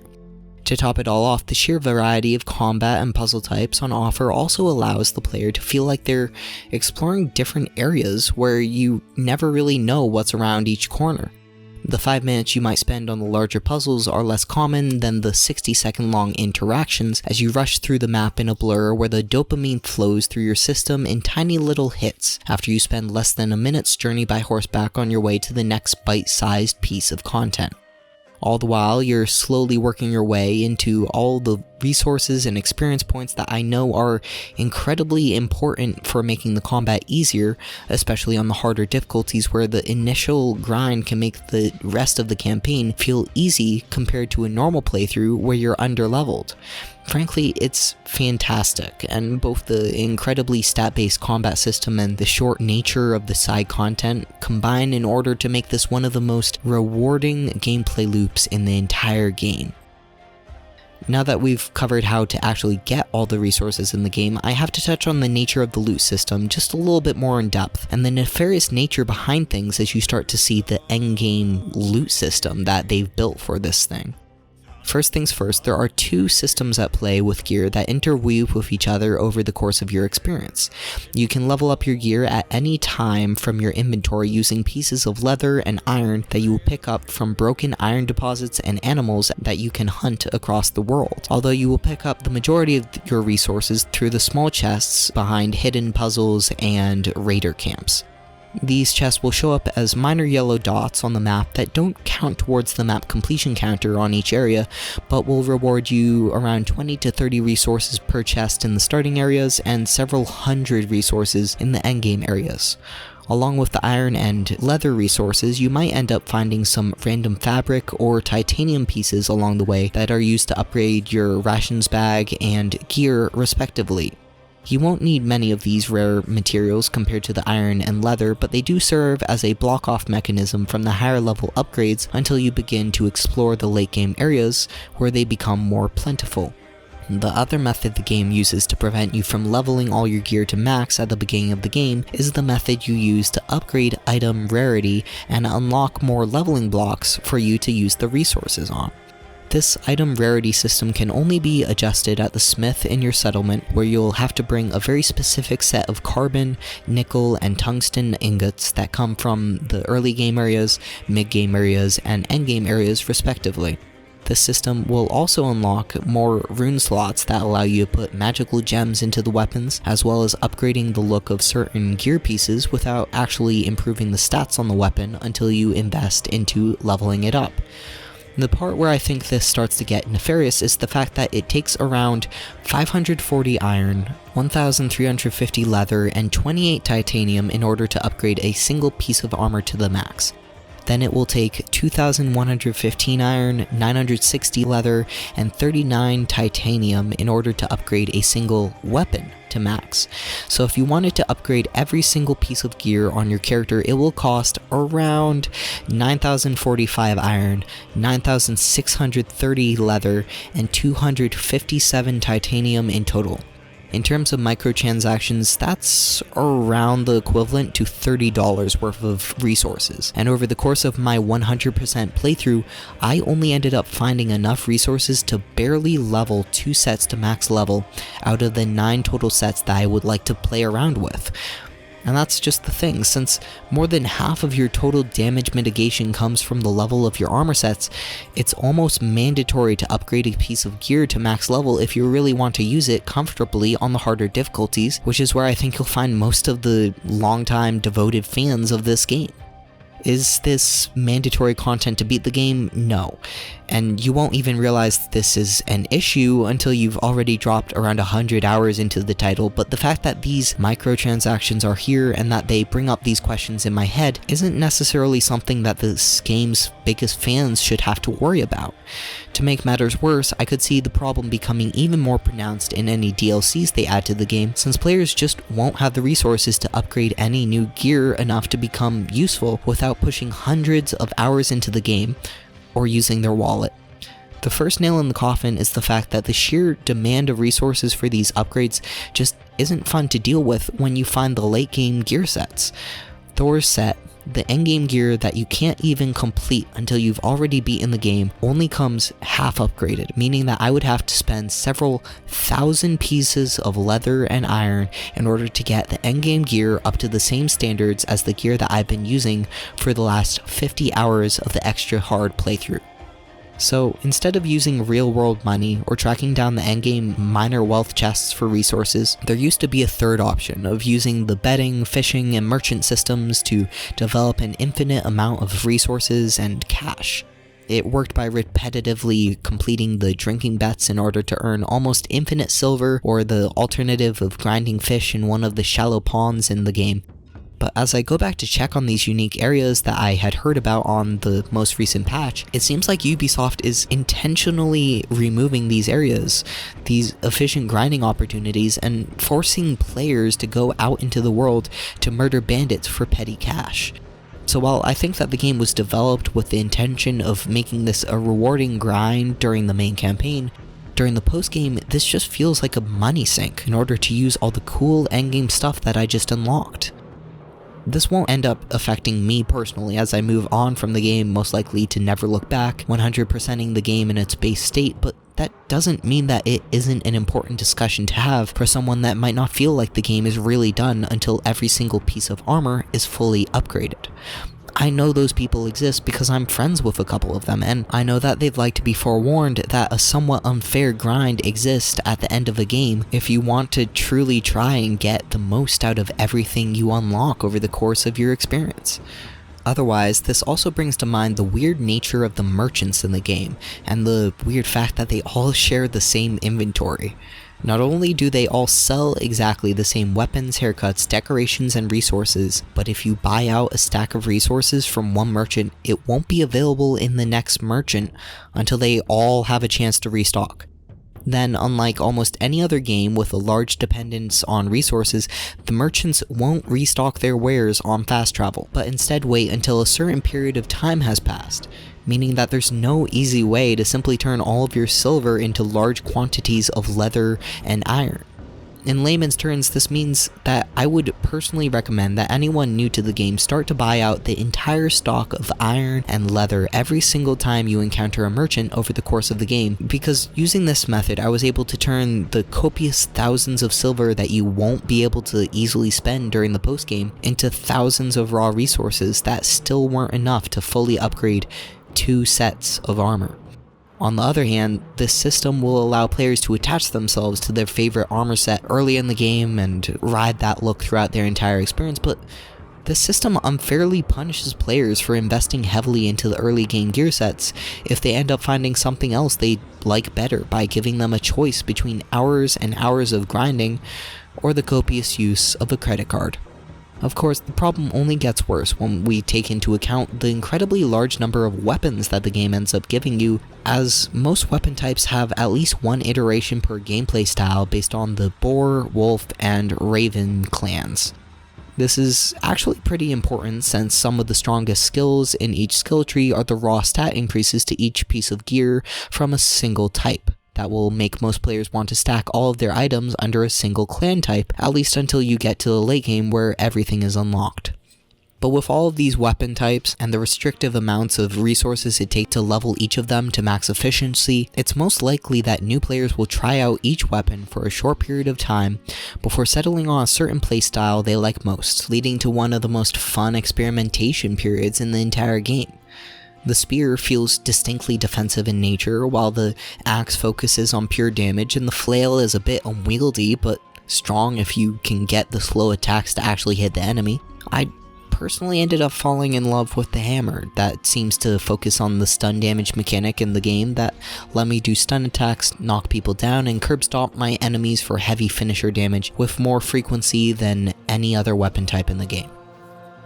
To top it all off, the sheer variety of combat and puzzle types on offer also allows the player to feel like they're exploring different areas where you never really know what's around each corner. The 5 minutes you might spend on the larger puzzles are less common than the 60-second long interactions as you rush through the map in a blur where the dopamine flows through your system in tiny little hits after you spend less than a minute's journey by horseback on your way to the next bite-sized piece of content. All the while, you're slowly working your way into all the resources and experience points that I know are incredibly important for making the combat easier, especially on the harder difficulties where the initial grind can make the rest of the campaign feel easy compared to a normal playthrough where you're underleveled. Frankly, it's fantastic, and both the incredibly stat-based combat system and the short nature of the side content combine in order to make this one of the most rewarding gameplay loops in the entire game. Now that we've covered how to actually get all the resources in the game, I have to touch on the nature of the loot system just a little bit more in depth, and the nefarious nature behind things as you start to see the endgame loot system that they've built for this thing. First things first, there are 2 systems at play with gear that interweave with each other over the course of your experience. You can level up your gear at any time from your inventory using pieces of leather and iron that you will pick up from broken iron deposits and animals that you can hunt across the world, although you will pick up the majority of your resources through the small chests behind hidden puzzles and raider camps. These chests will show up as minor yellow dots on the map that don't count towards the map completion counter on each area, but will reward you around 20 to 30 resources per chest in the starting areas and several hundred resources in the endgame areas. Along with the iron and leather resources, you might end up finding some random fabric or titanium pieces along the way that are used to upgrade your rations bag and gear respectively. You won't need many of these rare materials compared to the iron and leather, but they do serve as a block-off mechanism from the higher level upgrades until you begin to explore the late game areas where they become more plentiful. The other method the game uses to prevent you from leveling all your gear to max at the beginning of the game is the method you use to upgrade item rarity and unlock more leveling blocks for you to use the resources on. This item rarity system can only be adjusted at the smith in your settlement, where you'll have to bring a very specific set of carbon, nickel, and tungsten ingots that come from the early game areas, mid game areas, and end game areas respectively. This system will also unlock more rune slots that allow you to put magical gems into the weapons, as well as upgrading the look of certain gear pieces without actually improving the stats on the weapon until you invest into leveling it up. The part where I think this starts to get nefarious is the fact that it takes around 540 iron, 1350 leather, and 28 titanium in order to upgrade a single piece of armor to the max. Then it will take 2115 iron, 960 leather, and 39 titanium in order to upgrade a single weapon to max. So if you wanted to upgrade every single piece of gear on your character, it will cost around 9045 iron, 9630 leather, and 257 titanium in total. In terms of microtransactions, that's around the equivalent to $30 worth of resources. And over the course of my 100% playthrough, I only ended up finding enough resources to barely level 2 sets to max level out of the 9 total sets that I would like to play around with. And that's just the thing, since more than half of your total damage mitigation comes from the level of your armor sets, it's almost mandatory to upgrade a piece of gear to max level if you really want to use it comfortably on the harder difficulties, which is where I think you'll find most of the longtime devoted fans of this game. Is this mandatory content to beat the game? No. And you won't even realize this is an issue until you've already dropped around 100 hours into the title, but the fact that these microtransactions are here and that they bring up these questions in my head isn't necessarily something that this game's biggest fans should have to worry about. To make matters worse, I could see the problem becoming even more pronounced in any DLCs they add to the game, since players just won't have the resources to upgrade any new gear enough to become useful without pushing hundreds of hours into the game or using their wallet. The first nail in the coffin is the fact that the sheer demand of resources for these upgrades just isn't fun to deal with when you find the late game gear sets. Thor's set, the endgame gear that you can't even complete until you've already beaten the game, only comes half upgraded, meaning that I would have to spend several thousand pieces of leather and iron in order to get the endgame gear up to the same standards as the gear that I've been using for the last 50 hours of the extra hard playthrough. So instead of using real world money or tracking down the endgame minor wealth chests for resources, there used to be a third option of using the betting, fishing, and merchant systems to develop an infinite amount of resources and cash. It worked by repetitively completing the drinking bets in order to earn almost infinite silver, or the alternative of grinding fish in one of the shallow ponds in the game. But as I go back to check on these unique areas that I had heard about on the most recent patch, it seems like Ubisoft is intentionally removing these areas, these efficient grinding opportunities, and forcing players to go out into the world to murder bandits for petty cash. So while I think that the game was developed with the intention of making this a rewarding grind during the main campaign, during the post-game, this just feels like a money sink in order to use all the cool endgame stuff that I just unlocked. This won't end up affecting me personally as I move on from the game, most likely to never look back, 100%ing the game in its base state, but that doesn't mean that it isn't an important discussion to have for someone that might not feel like the game is really done until every single piece of armor is fully upgraded. I know those people exist because I'm friends with a couple of them, and I know that they'd like to be forewarned that a somewhat unfair grind exists at the end of a game if you want to truly try and get the most out of everything you unlock over the course of your experience. Otherwise, this also brings to mind the weird nature of the merchants in the game, and the weird fact that they all share the same inventory. Not only do they all sell exactly the same weapons, haircuts, decorations, and resources, but if you buy out a stack of resources from one merchant, it won't be available in the next merchant until they all have a chance to restock. Then, unlike almost any other game with a large dependence on resources, the merchants won't restock their wares on fast travel, but instead wait until a certain period of time has passed, meaning that there's no easy way to simply turn all of your silver into large quantities of leather and iron. In layman's terms, this means that I would personally recommend that anyone new to the game start to buy out the entire stock of iron and leather every single time you encounter a merchant over the course of the game, because using this method I was able to turn the copious thousands of silver that you won't be able to easily spend during the post-game into thousands of raw resources that still weren't enough to fully upgrade 2 sets of armor. On the other hand, this system will allow players to attach themselves to their favorite armor set early in the game and ride that look throughout their entire experience, but this system unfairly punishes players for investing heavily into the early game gear sets if they end up finding something else they like better by giving them a choice between hours and hours of grinding or the copious use of a credit card. Of course, the problem only gets worse when we take into account the incredibly large number of weapons that the game ends up giving you, as most weapon types have at least one iteration per gameplay style based on the Boar, Wolf, and Raven clans. This is actually pretty important since some of the strongest skills in each skill tree are the raw stat increases to each piece of gear from a single type. That will make most players want to stack all of their items under a single clan type, at least until you get to the late game where everything is unlocked. But with all of these weapon types and the restrictive amounts of resources it takes to level each of them to max efficiency, it's most likely that new players will try out each weapon for a short period of time before settling on a certain playstyle they like most, leading to one of the most fun experimentation periods in the entire game. The spear feels distinctly defensive in nature, while the axe focuses on pure damage, and the flail is a bit unwieldy, but strong if you can get the slow attacks to actually hit the enemy. I personally ended up falling in love with the hammer, that seems to focus on the stun damage mechanic in the game that let me do stun attacks, knock people down, and curb stomp my enemies for heavy finisher damage with more frequency than any other weapon type in the game.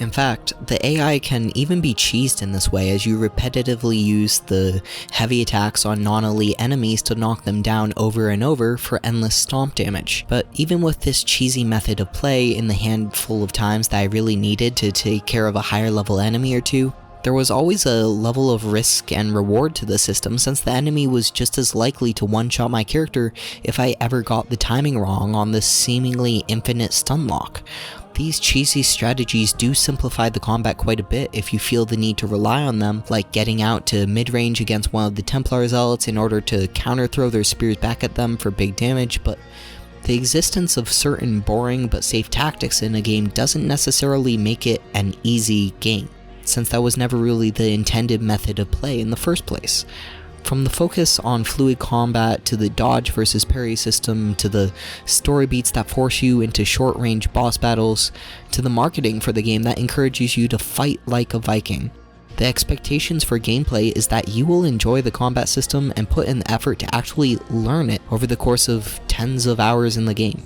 In fact, the AI can even be cheesed in this way as you repetitively use the heavy attacks on non-elite enemies to knock them down over and over for endless stomp damage. But even with this cheesy method of play in the handful of times that I really needed to take care of a higher level enemy or two, there was always a level of risk and reward to the system, since the enemy was just as likely to one-shot my character if I ever got the timing wrong on this seemingly infinite stun lock. These cheesy strategies do simplify the combat quite a bit if you feel the need to rely on them, like getting out to mid-range against one of the Templar zealots in order to counter-throw their spears back at them for big damage, but the existence of certain boring but safe tactics in a game doesn't necessarily make it an easy game, since that was never really the intended method of play in the first place. From the focus on fluid combat, to the dodge versus parry system, to the story beats that force you into short-range boss battles, to the marketing for the game that encourages you to fight like a Viking, the expectations for gameplay is that you will enjoy the combat system and put in the effort to actually learn it over the course of tens of hours in the game.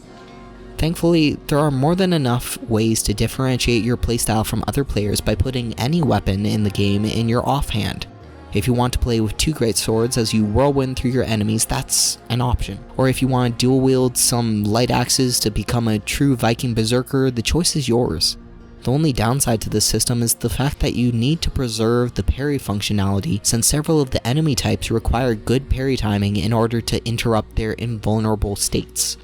Thankfully, there are more than enough ways to differentiate your playstyle from other players by putting any weapon in the game in your offhand. If you want to play with 2 great swords as you whirlwind through your enemies, that's an option. Or if you want to dual wield some light axes to become a true Viking berserker, the choice is yours. The only downside to this system is the fact that you need to preserve the parry functionality, since several of the enemy types require good parry timing in order to interrupt their invulnerable states.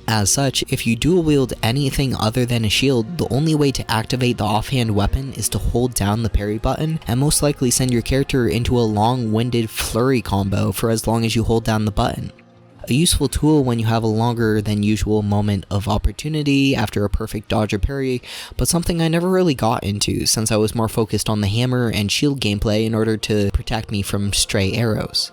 As such, if you dual wield anything other than a shield, the only way to activate the offhand weapon is to hold down the parry button, and most likely send your character into a long-winded flurry combo for as long as you hold down the button. A useful tool when you have a longer than usual moment of opportunity after a perfect dodge or parry, but something I never really got into since I was more focused on the hammer and shield gameplay in order to protect me from stray arrows.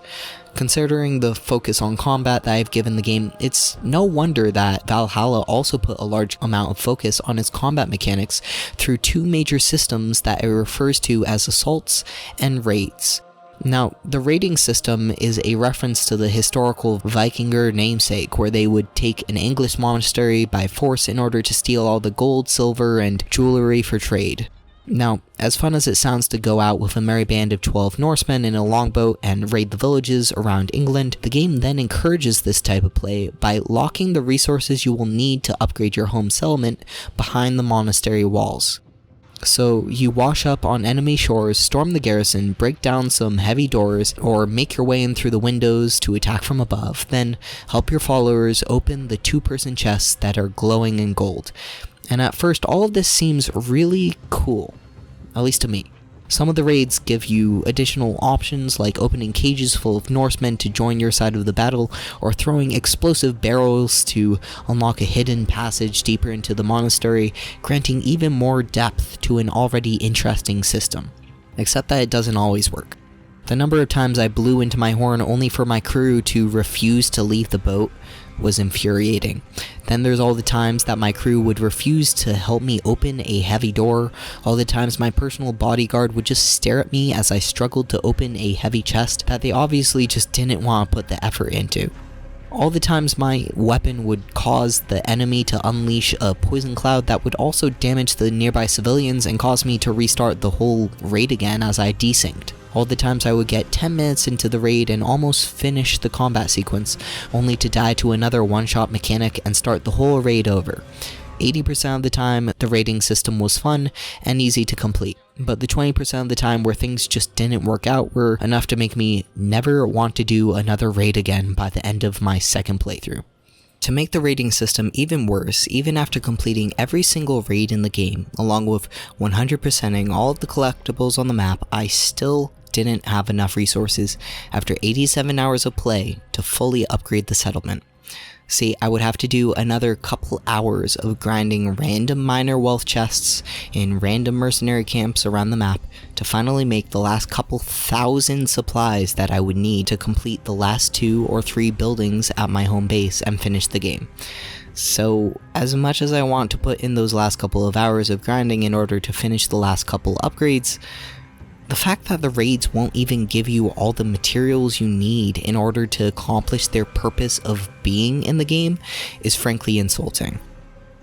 Considering the focus on combat that I've given the game, it's no wonder that Valhalla also put a large amount of focus on its combat mechanics through two major systems that it refers to as assaults and raids. Now, the raiding system is a reference to the historical Vikinger namesake, where they would take an English monastery by force in order to steal all the gold, silver, and jewelry for trade. Now, as fun as it sounds to go out with a merry band of 12 Norsemen in a longboat and raid the villages around England, the game then encourages this type of play by locking the resources you will need to upgrade your home settlement behind the monastery walls. So you wash up on enemy shores, storm the garrison, break down some heavy doors, or make your way in through the windows to attack from above, then help your followers open the two-person chests that are glowing in gold. And at first, all of this seems really cool, at least to me. Some of the raids give you additional options like opening cages full of Norsemen to join your side of the battle, or throwing explosive barrels to unlock a hidden passage deeper into the monastery, granting even more depth to an already interesting system. Except that it doesn't always work. The number of times I blew into my horn only for my crew to refuse to leave the boat was infuriating. Then there's all the times that my crew would refuse to help me open a heavy door, all the times my personal bodyguard would just stare at me as I struggled to open a heavy chest that they obviously just didn't want to put the effort into. All the times my weapon would cause the enemy to unleash a poison cloud that would also damage the nearby civilians and cause me to restart the whole raid again as I desynced. All the times I would get 10 minutes into the raid and almost finish the combat sequence, only to die to another one-shot mechanic and start the whole raid over. 80% of the time, the raiding system was fun and easy to complete, but the 20% of the time where things just didn't work out were enough to make me never want to do another raid again by the end of my second playthrough. To make the raiding system even worse, even after completing every single raid in the game, along with 100%ing all of the collectibles on the map, I still didn't have enough resources after 87 hours of play to fully upgrade the settlement. See, I would have to do another couple hours of grinding random minor wealth chests in random mercenary camps around the map to finally make the last couple thousand supplies that I would need to complete the last 2 or 3 buildings at my home base and finish the game. So, as much as I want to put in those last couple of hours of grinding in order to finish the last couple upgrades, the fact that the raids won't even give you all the materials you need in order to accomplish their purpose of being in the game is frankly insulting.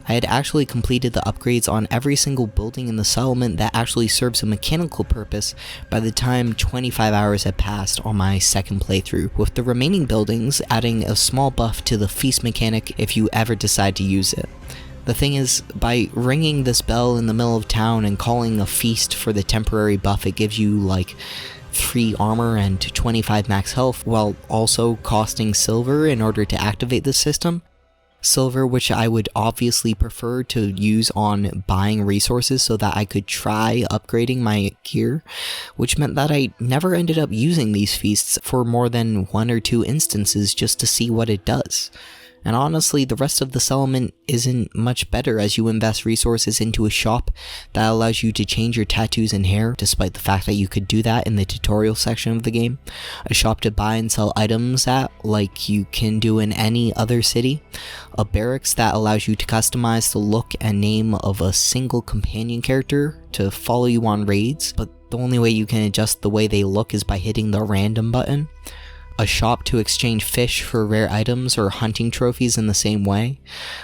I had actually completed the upgrades on every single building in the settlement that actually serves a mechanical purpose by the time 25 hours had passed on my second playthrough, with the remaining buildings adding a small buff to the feast mechanic if you ever decide to use it. The thing is, by ringing this bell in the middle of town and calling a feast for the temporary buff, it gives you like 3 armor and 25 max health, while also costing silver in order to activate the system. Silver which I would obviously prefer to use on buying resources so that I could try upgrading my gear, which meant that I never ended up using these feasts for more than 1 or 2 instances just to see what it does. And honestly, the rest of the settlement isn't much better as you invest resources into a shop that allows you to change your tattoos and hair, despite the fact that you could do that in the tutorial section of the game. A shop to buy and sell items at, like you can do in any other city. A barracks that allows you to customize the look and name of a single companion character to follow you on raids, but the only way you can adjust the way they look is by hitting the random button. A shop to exchange fish for rare items or hunting trophies in the same way,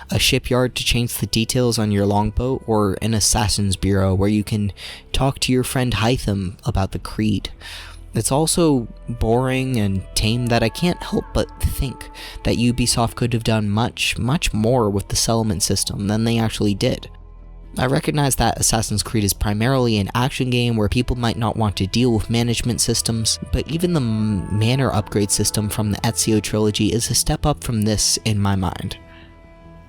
a shipyard to change the details on your longboat, or an assassin's bureau where you can talk to your friend Hytham about the Creed. It's also boring and tame that I can't help but think that Ubisoft could have done much more with the settlement system than they actually did. I recognize that Assassin's Creed is primarily an action game where people might not want to deal with management systems, but even the manor upgrade system from the Ezio trilogy is a step up from this in my mind.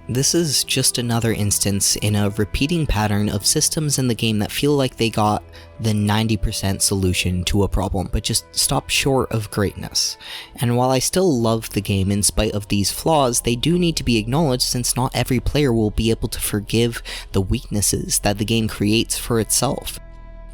This is just another instance in a repeating pattern of systems in the game that feel like they got the 90% solution to a problem, but just stop short of greatness. And while I still love the game in spite of these flaws, they do need to be acknowledged since not every player will be able to forgive the weaknesses that the game creates for itself.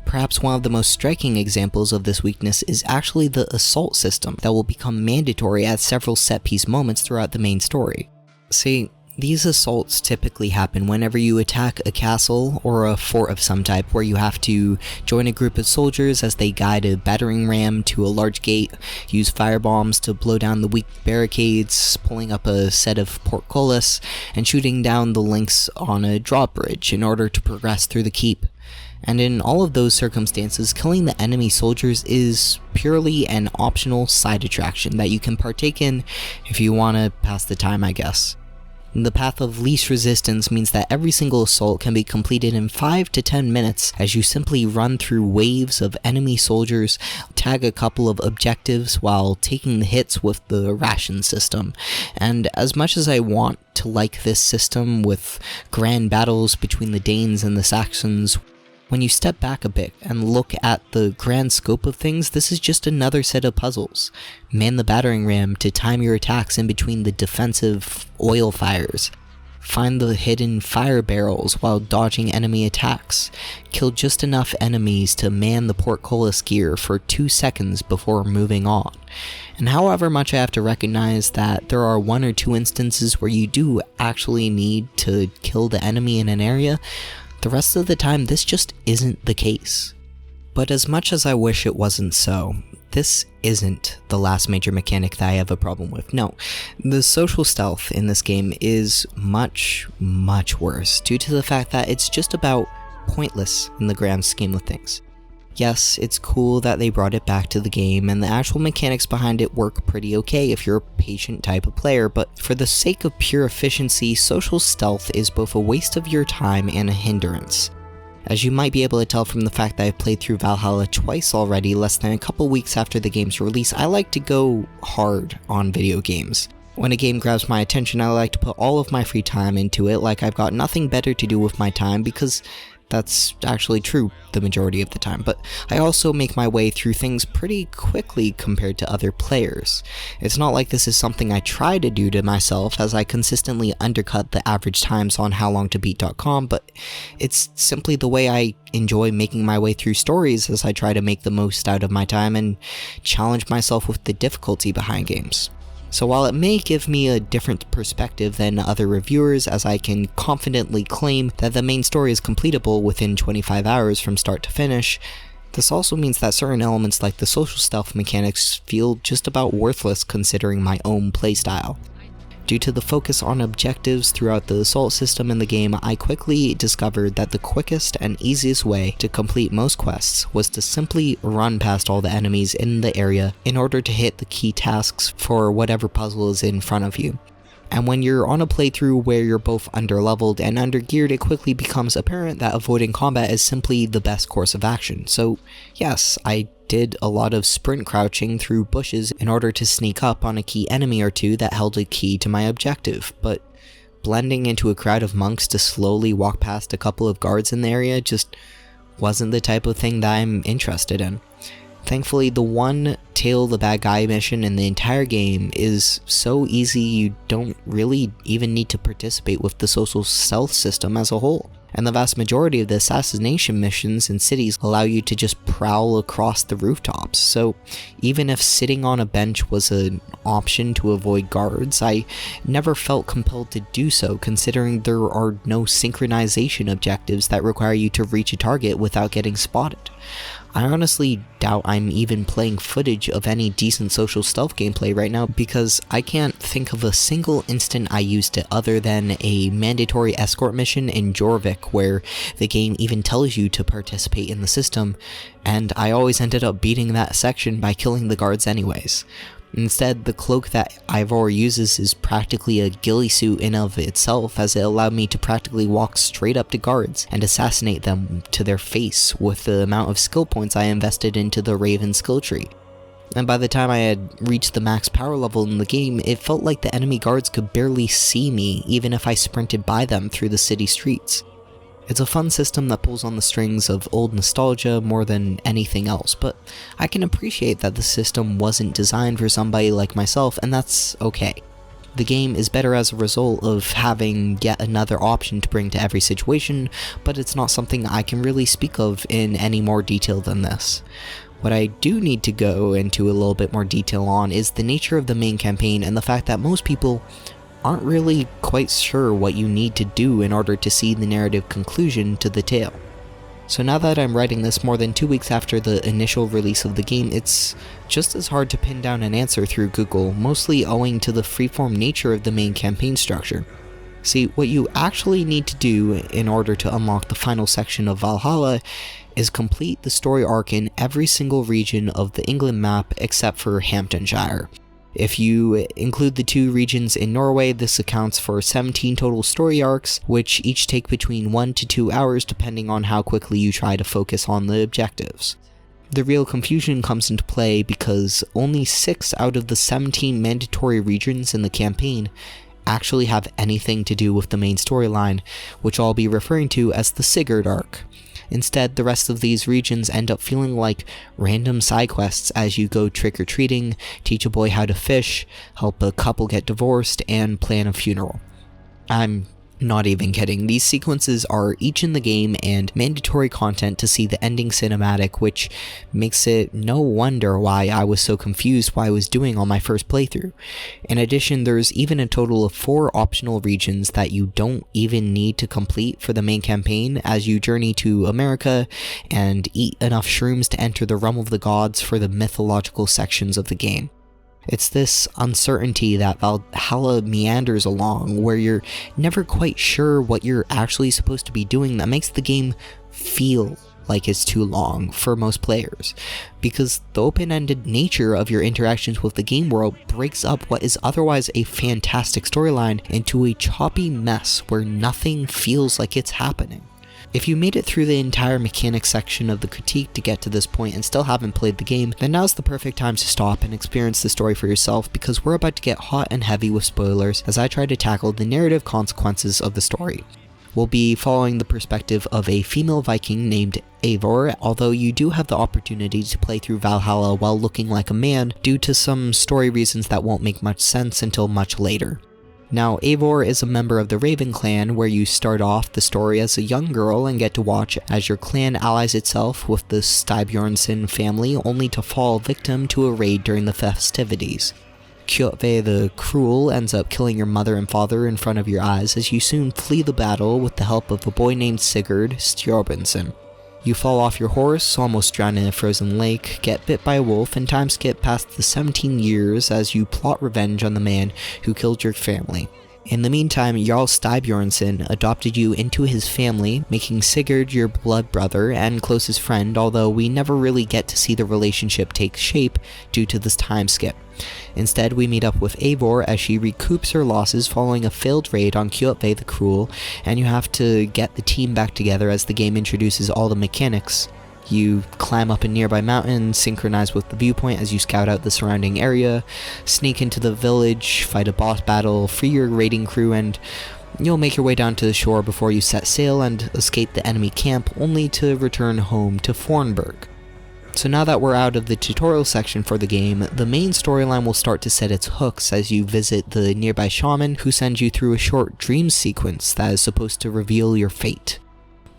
Perhaps one of the most striking examples of this weakness is actually the assault system that will become mandatory at several set-piece moments throughout the main story. See, these assaults typically happen whenever you attack a castle or a fort of some type where you have to join a group of soldiers as they guide a battering ram to a large gate, use firebombs to blow down the weak barricades, pulling up a set of portcullis, and shooting down the links on a drawbridge in order to progress through the keep. And in all of those circumstances, killing the enemy soldiers is purely an optional side attraction that you can partake in if you want to pass the time, I guess. The path of least resistance means that every single assault can be completed in 5 to 10 minutes as you simply run through waves of enemy soldiers, tag a couple of objectives while taking the hits with the ration system. And as much as I want to like this system with grand battles between the Danes and the Saxons, when you step back a bit and look at the grand scope of things, this is just another set of puzzles. Man the battering ram to time your attacks in between the defensive oil fires. Find the hidden fire barrels while dodging enemy attacks. Kill just enough enemies to man the portcullis gear for 2 seconds before moving on. And however much I have to recognize that there are 1 or 2 instances where you do actually need to kill the enemy in an area, the rest of the time this just isn't the case. But as much as I wish it wasn't so, this isn't the last major mechanic that I have a problem with. No, the social stealth in this game is much, much worse due to the fact that it's just about pointless in the grand scheme of things. Yes, it's cool that they brought it back to the game, and the actual mechanics behind it work pretty okay if you're a patient type of player, but for the sake of pure efficiency, social stealth is both a waste of your time and a hindrance. As you might be able to tell from the fact that I've played through Valhalla twice already, less than a couple weeks after the game's release, I like to go hard on video games. When a game grabs my attention, I like to put all of my free time into it like I've got nothing better to do with my time, because that's actually true the majority of the time, but I also make my way through things pretty quickly compared to other players. It's not like this is something I try to do to myself, as I consistently undercut the average times on howlongtobeat.com, but it's simply the way I enjoy making my way through stories as I try to make the most out of my time and challenge myself with the difficulty behind games. So while it may give me a different perspective than other reviewers, as I can confidently claim that the main story is completable within 25 hours from start to finish, this also means that certain elements like the social stealth mechanics feel just about worthless considering my own playstyle. Due to the focus on objectives throughout the assault system in the game, I quickly discovered that the quickest and easiest way to complete most quests was to simply run past all the enemies in the area in order to hit the key tasks for whatever puzzle is in front of you. And when you're on a playthrough where you're both underleveled and undergeared, it quickly becomes apparent that avoiding combat is simply the best course of action. So yes, I did a lot of sprint crouching through bushes in order to sneak up on a key enemy or two that held a key to my objective, but blending into a crowd of monks to slowly walk past a couple of guards in the area just wasn't the type of thing that I'm interested in. Thankfully, the one tail the bad guy mission in the entire game is so easy you don't really even need to participate with the social stealth system as a whole. And the vast majority of the assassination missions in cities allow you to just prowl across the rooftops, so even if sitting on a bench was an option to avoid guards, I never felt compelled to do so considering there are no synchronization objectives that require you to reach a target without getting spotted. I honestly doubt I'm even playing footage of any decent social stealth gameplay right now because I can't think of a single instant I used it other than a mandatory escort mission in Jorvik where the game even tells you to participate in the system, and I always ended up beating that section by killing the guards anyways. Instead, the cloak that Ivor uses is practically a ghillie suit in of itself, as it allowed me to practically walk straight up to guards and assassinate them to their face with the amount of skill points I invested into the Raven skill tree. and by the time I had reached the max power level in the game, it felt like the enemy guards could barely see me even if I sprinted by them through the city streets. It's a fun system that pulls on the strings of old nostalgia more than anything else, but I can appreciate that the system wasn't designed for somebody like myself, and that's okay. The game is better as a result of having yet another option to bring to every situation, but it's not something I can really speak of in any more detail than this. What I do need to go into a little bit more detail on is the nature of the main campaign and the fact that most people aren't really quite sure what you need to do in order to see the narrative conclusion to the tale. So now that I'm writing this more than 2 weeks after the initial release of the game, it's just as hard to pin down an answer through Google, mostly owing to the freeform nature of the main campaign structure. See, what you actually need to do in order to unlock the final section of Valhalla is complete the story arc in every single region of the England map except for Hamptonshire. If you include the 2 regions in Norway, this accounts for 17 total story arcs, which each take between 1 to 2 hours depending on how quickly you try to focus on the objectives. The real confusion comes into play because only 6 out of the 17 mandatory regions in the campaign actually have anything to do with the main storyline, which I'll be referring to as the Sigurd arc. Instead, the rest of these regions end up feeling like random side quests as you go trick-or-treating, teach a boy how to fish, help a couple get divorced, and plan a funeral. I'm not even kidding. These sequences are each in the game and mandatory content to see the ending cinematic, which makes it no wonder why I was so confused what I was doing on my first playthrough. In addition, there's even a total of 4 optional regions that you don't even need to complete for the main campaign as you journey to America and eat enough shrooms to enter the realm of the gods for the mythological sections of the game. It's this uncertainty that Valhalla meanders along, where you're never quite sure what you're actually supposed to be doing, that makes the game feel like it's too long for most players, because the open-ended nature of your interactions with the game world breaks up what is otherwise a fantastic storyline into a choppy mess where nothing feels like it's happening. If you made it through the entire mechanics section of the critique to get to this point and still haven't played the game, then now's the perfect time to stop and experience the story for yourself, because we're about to get hot and heavy with spoilers as I try to tackle the narrative consequences of the story. We'll be following the perspective of a female Viking named Eivor, although you do have the opportunity to play through Valhalla while looking like a man due to some story reasons that won't make much sense until much later. Now, Eivor is a member of the Raven clan, where you start off the story as a young girl and get to watch as your clan allies itself with the Styrbjornsson family, only to fall victim to a raid during the festivities. Kjotve the Cruel ends up killing your mother and father in front of your eyes as you soon flee the battle with the help of a boy named Sigurd Styrbjornsson. You fall off your horse, almost drown in a frozen lake, get bit by a wolf, and time skip past the 17 years as you plot revenge on the man who killed your family. In the meantime, Jarl Styrbjornsson adopted you into his family, making Sigurd your blood brother and closest friend, although we never really get to see the relationship take shape due to this time skip. Instead, we meet up with Eivor as she recoups her losses following a failed raid on Kjotve the Cruel, and you have to get the team back together as the game introduces all the mechanics. You climb up a nearby mountain, synchronize with the viewpoint as you scout out the surrounding area, sneak into the village, fight a boss battle, free your raiding crew, and you'll make your way down to the shore before you set sail and escape the enemy camp, only to return home to Fornburg. So now that we're out of the tutorial section for the game, the main storyline will start to set its hooks as you visit the nearby shaman who sends you through a short dream sequence that is supposed to reveal your fate.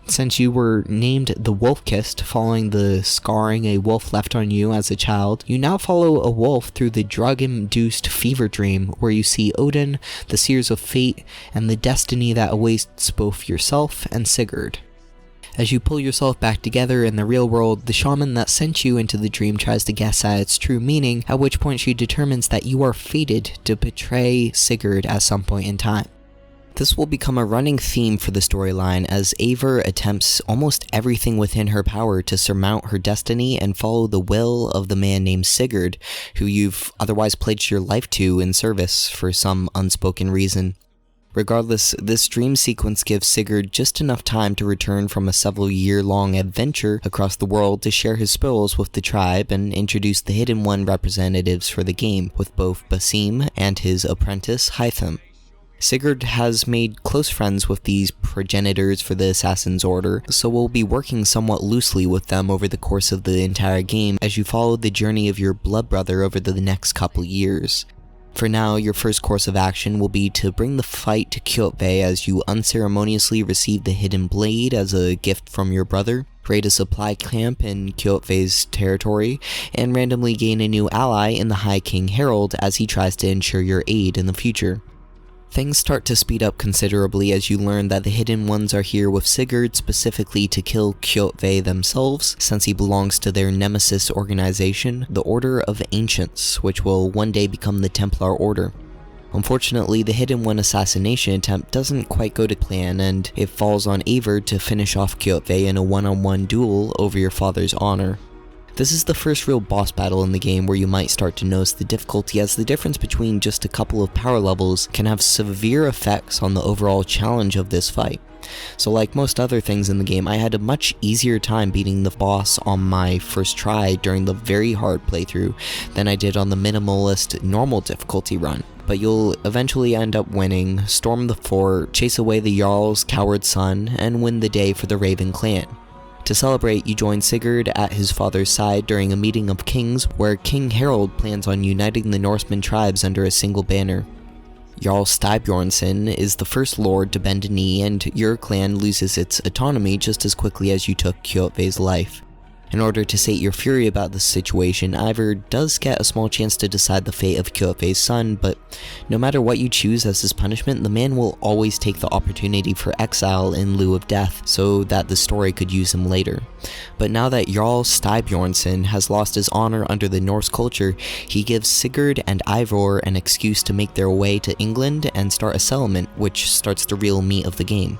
Since you were named the Wolf-Kissed following the scarring a wolf left on you as a child, you now follow a wolf through the drug-induced fever dream where you see Odin, the Seers of Fate, and the destiny that awaits both yourself and Sigurd. As you pull yourself back together in the real world, the shaman that sent you into the dream tries to guess at its true meaning, at which point she determines that you are fated to betray Sigurd at some point in time. This will become a running theme for the storyline as Eivor attempts almost everything within her power to surmount her destiny and follow the will of the man named Sigurd, who you've otherwise pledged your life to in service for some unspoken reason. Regardless, this dream sequence gives Sigurd just enough time to return from a several-year-long adventure across the world to share his spoils with the tribe and introduce the Hidden One representatives for the game, with both Basim and his apprentice Hytham. Sigurd has made close friends with these progenitors for the Assassin's Order, so we'll be working somewhat loosely with them over the course of the entire game as you follow the journey of your blood brother over the next couple years. For now, your first course of action will be to bring the fight to Kjotve as you unceremoniously receive the Hidden Blade as a gift from your brother, raid a supply camp in Kjotve's territory, and randomly gain a new ally in the High King Harald as he tries to ensure your aid in the future. Things start to speed up considerably as you learn that the Hidden Ones are here with Sigurd specifically to kill Kjotve themselves, since he belongs to their nemesis organization, the Order of Ancients, which will one day become the Templar Order. Unfortunately, the Hidden One assassination attempt doesn't quite go to plan, and it falls on Eivor to finish off Kjotve in a one-on-one duel over your father's honor. This is the first real boss battle in the game where you might start to notice the difficulty, as the difference between just a couple of power levels can have severe effects on the overall challenge of this fight. So like most other things in the game, I had a much easier time beating the boss on my first try during the very hard playthrough than I did on the minimalist normal difficulty run. But you'll eventually end up winning, storm the fort, chase away the Jarl's coward son, and win the day for the Raven clan. To celebrate, you join Sigurd at his father's side during a meeting of kings where King Harald plans on uniting the Norsemen tribes under a single banner. Jarl Styrbjornsson is the first lord to bend a knee, and your clan loses its autonomy just as quickly as you took Kjotve's life. In order to sate your fury about the situation, Eivor does get a small chance to decide the fate of Kjotve's son, but no matter what you choose as his punishment, the man will always take the opportunity for exile in lieu of death, so that the story could use him later. But now that Jarl Styrbjornsson has lost his honor under the Norse culture, he gives Sigurd and Eivor an excuse to make their way to England and start a settlement, which starts the real meat of the game.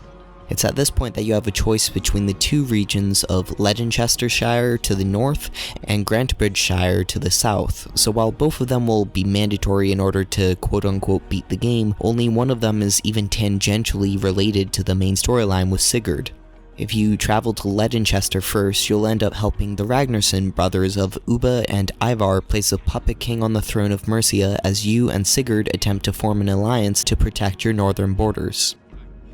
It's at this point that you have a choice between the two regions of Leicestershire to the north and Grantebridgeshire to the south, so while both of them will be mandatory in order to quote-unquote beat the game, only one of them is even tangentially related to the main storyline with Sigurd. If you travel to Leicestershire first, you'll end up helping the Ragnarsson brothers of Ubba and Ivar place a puppet king on the throne of Mercia as you and Sigurd attempt to form an alliance to protect your northern borders.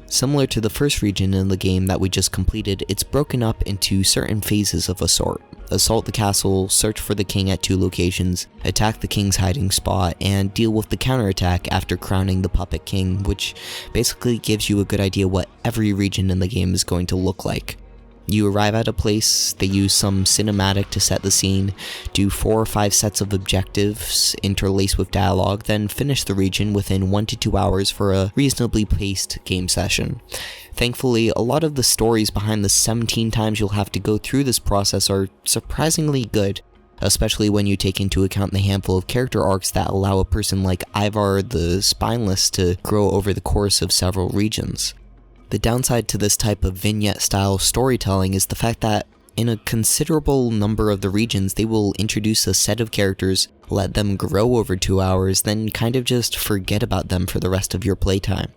Similar to the first region in the game that we just completed, it's broken up into certain phases of a sort. Assault the castle, search for the king at 2 locations, attack the king's hiding spot, and deal with the counterattack after crowning the puppet king, which basically gives you a good idea what every region in the game is going to look like. You arrive at a place, they use some cinematic to set the scene, do 4 or 5 sets of objectives interlaced with dialogue, then finish the region within 1 to 2 hours for a reasonably paced game session. Thankfully, a lot of the stories behind the 17 times you'll have to go through this process are surprisingly good, especially when you take into account the handful of character arcs that allow a person like Ivar the Spineless to grow over the course of several regions. The downside to this type of vignette-style storytelling is the fact that in a considerable number of the regions, they will introduce a set of characters, let them grow over 2 hours, then kind of just forget about them for the rest of your playtime.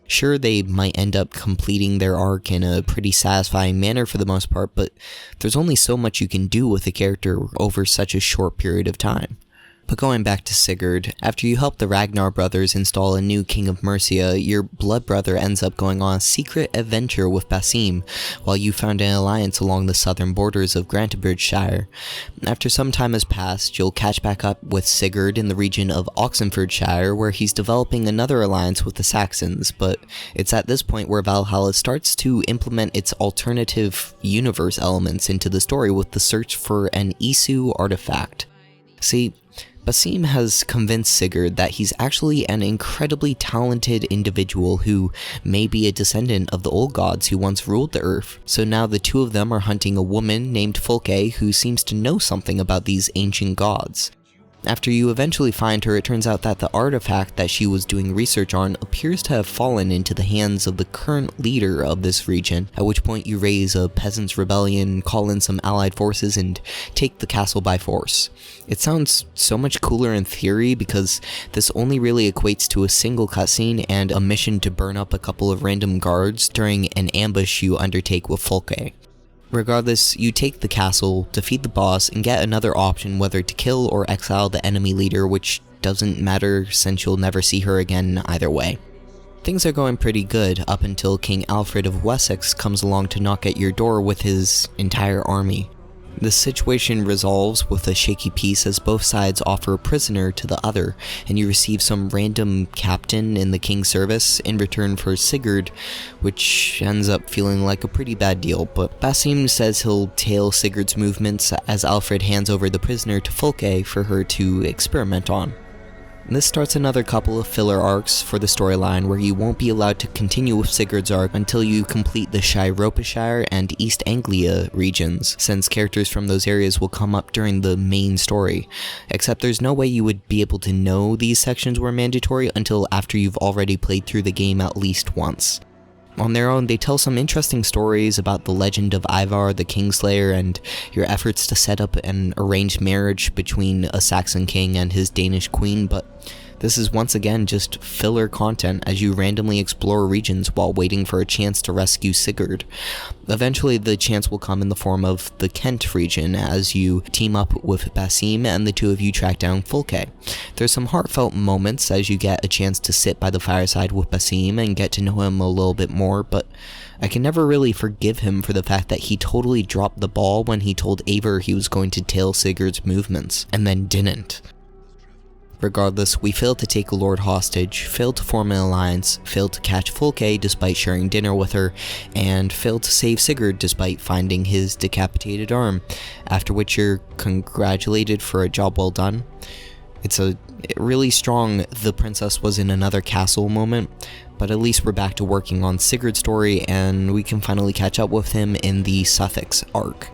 Sure, they might end up completing their arc in a pretty satisfying manner for the most part, but there's only so much you can do with a character over such a short period of time. But going back to Sigurd, after you help the Ragnar brothers install a new king of Mercia, your blood brother ends up going on a secret adventure with Basim, while you found an alliance along the southern borders of Grantebridgeshire. After some time has passed, you'll catch back up with Sigurd in the region of Oxenfordshire, where he's developing another alliance with the Saxons, but it's at this point where Valhalla starts to implement its alternative universe elements into the story with the search for an Isu artifact. See, Basim has convinced Sigurd that he's actually an incredibly talented individual who may be a descendant of the old gods who once ruled the earth, so now the two of them are hunting a woman named Folke who seems to know something about these ancient gods. After you eventually find her, it turns out that the artifact that she was doing research on appears to have fallen into the hands of the current leader of this region, at which point you raise a peasants' rebellion, call in some allied forces, and take the castle by force. It sounds so much cooler in theory because this only really equates to a single cutscene and a mission to burn up a couple of random guards during an ambush you undertake with Folke. Regardless, you take the castle, defeat the boss, and get another option whether to kill or exile the enemy leader, which doesn't matter since you'll never see her again either way. Things are going pretty good up until King Alfred of Wessex comes along to knock at your door with his entire army. The situation resolves with a shaky peace as both sides offer a prisoner to the other, and you receive some random captain in the king's service in return for Sigurd, which ends up feeling like a pretty bad deal, but Basim says he'll tail Sigurd's movements as Alfred hands over the prisoner to Folke for her to experiment on. This starts another couple of filler arcs for the storyline where you won't be allowed to continue with Sigurd's arc until you complete the Shropshire and East Anglia regions, since characters from those areas will come up during the main story, except there's no way you would be able to know these sections were mandatory until after you've already played through the game at least once. On their own, they tell some interesting stories about the legend of Ivar the Kingslayer and your efforts to set up an arranged marriage between a Saxon king and his Danish queen, but this is once again just filler content as you randomly explore regions while waiting for a chance to rescue Sigurd. Eventually, the chance will come in the form of the Kent region as you team up with Basim and the two of you track down Folke. There's some heartfelt moments as you get a chance to sit by the fireside with Basim and get to know him a little bit more, but I can never really forgive him for the fact that he totally dropped the ball when he told Eivor he was going to tail Sigurd's movements, and then didn't. Regardless, we failed to take a lord hostage, failed to form an alliance, failed to catch Folke despite sharing dinner with her, and failed to save Sigurd despite finding his decapitated arm, after which you're congratulated for a job well done. It's a really strong "the princess was in another castle" moment, but at least we're back to working on Sigurd's story and we can finally catch up with him in the Sussex arc.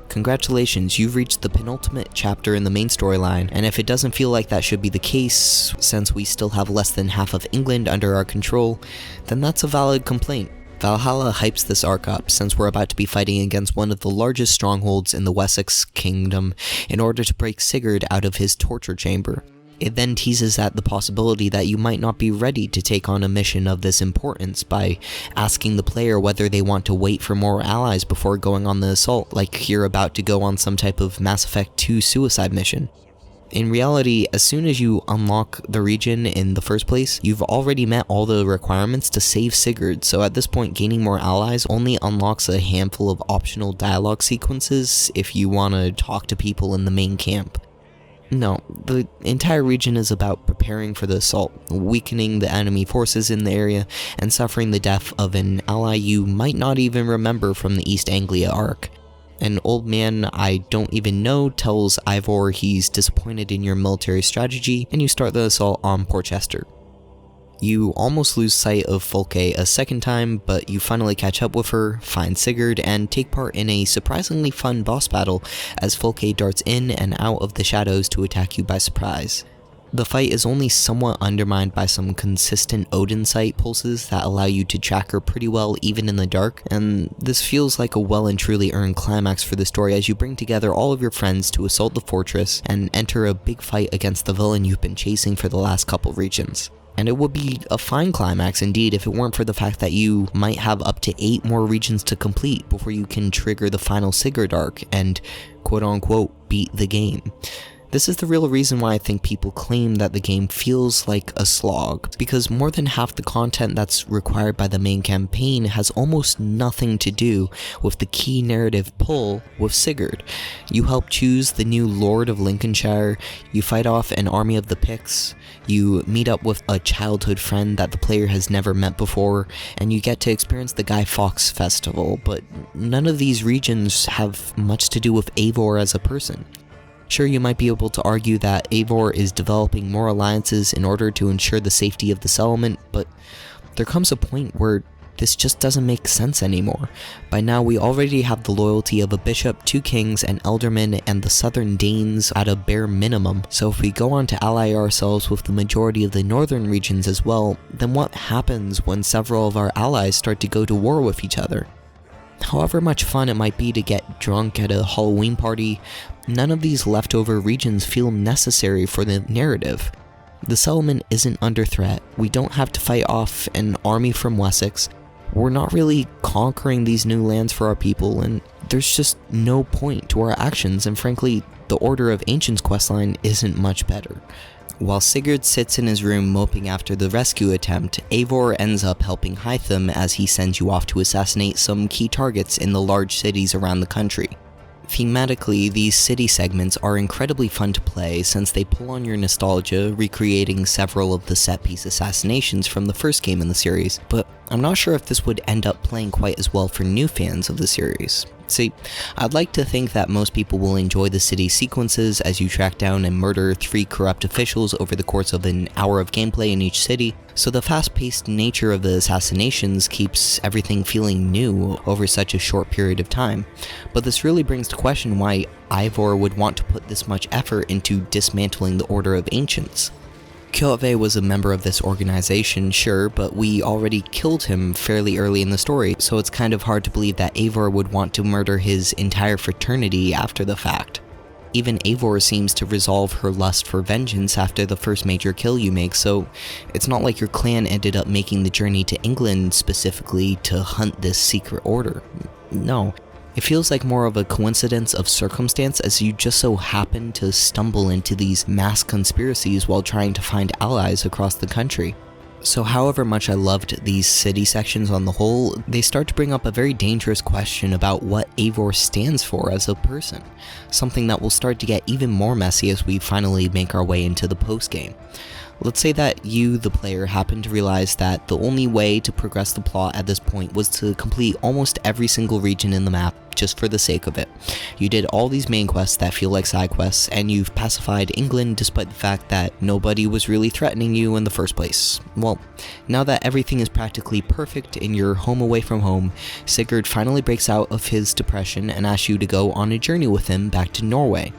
Congratulations, you've reached the penultimate chapter in the main storyline, and if it doesn't feel like that should be the case, since we still have less than half of England under our control, then that's a valid complaint. Valhalla hypes this arc up, since we're about to be fighting against one of the largest strongholds in the Wessex kingdom in order to break Sigurd out of his torture chamber. It then teases at the possibility that you might not be ready to take on a mission of this importance by asking the player whether they want to wait for more allies before going on the assault, like you're about to go on some type of Mass Effect 2 suicide mission. In reality, as soon as you unlock the region in the first place, you've already met all the requirements to save Sigurd, so at this point gaining more allies only unlocks a handful of optional dialogue sequences if you want to talk to people in the main camp. No, the entire region is about preparing for the assault, weakening the enemy forces in the area, and suffering the death of an ally you might not even remember from the East Anglia arc. An old man I don't even know tells Eivor he's disappointed in your military strategy, and you start the assault on Porchester. You almost lose sight of Folke a second time, but you finally catch up with her, find Sigurd, and take part in a surprisingly fun boss battle as Folke darts in and out of the shadows to attack you by surprise. The fight is only somewhat undermined by some consistent Odin sight pulses that allow you to track her pretty well even in the dark, and this feels like a well and truly earned climax for the story as you bring together all of your friends to assault the fortress and enter a big fight against the villain you've been chasing for the last couple regions. And it would be a fine climax indeed if it weren't for the fact that you might have up to 8 more regions to complete before you can trigger the final Sigurd arc and quote-unquote beat the game. This is the real reason why I think people claim that the game feels like a slog, because more than half the content that's required by the main campaign has almost nothing to do with the key narrative pull with Sigurd. You help choose the new Lord of Lincolnshire, you fight off an army of the Picts, you meet up with a childhood friend that the player has never met before, and you get to experience the Guy Fawkes Festival, but none of these regions have much to do with Eivor as a person. Sure, you might be able to argue that Eivor is developing more alliances in order to ensure the safety of the settlement, but there comes a point where This just doesn't make sense anymore. By now we already have the loyalty of a bishop, 2 kings, an alderman, and the southern Danes at a bare minimum, so if we go on to ally ourselves with the majority of the northern regions as well, then what happens when several of our allies start to go to war with each other? However much fun it might be to get drunk at a Halloween party, none of these leftover regions feel necessary for the narrative. The settlement isn't under threat, we don't have to fight off an army from Wessex, we're not really conquering these new lands for our people, and there's just no point to our actions, and frankly, the Order of Ancients questline isn't much better. While Sigurd sits in his room moping after the rescue attempt, Eivor ends up helping Hytham as he sends you off to assassinate some key targets in the large cities around the country. Thematically, these city segments are incredibly fun to play since they pull on your nostalgia, recreating several of the set-piece assassinations from the first game in the series, but I'm not sure if this would end up playing quite as well for new fans of the series. See, I'd like to think that most people will enjoy the city sequences as you track down and murder 3 corrupt officials over the course of an hour of gameplay in each city, so the fast-paced nature of the assassinations keeps everything feeling new over such a short period of time. But this really brings to question why Eivor would want to put this much effort into dismantling the Order of Ancients. Kjotve was a member of this organization, sure, but we already killed him fairly early in the story, so it's kind of hard to believe that Eivor would want to murder his entire fraternity after the fact. Even Eivor seems to resolve her lust for vengeance after the first major kill you make, so it's not like your clan ended up making the journey to England specifically to hunt this secret order. No. It feels like more of a coincidence of circumstance as you just so happen to stumble into these mass conspiracies while trying to find allies across the country. So however much I loved these city sections on the whole, they start to bring up a very dangerous question about what Eivor stands for as a person, something that will start to get even more messy as we finally make our way into the post-game. Let's say that you, the player, happen to realize that the only way to progress the plot at this point was to complete almost every single region in the map just for the sake of it. You did all these main quests that feel like side quests, and you've pacified England despite the fact that nobody was really threatening you in the first place. Well, now that everything is practically perfect in your home away from home, Sigurd finally breaks out of his depression and asks you to go on a journey with him back to Norway.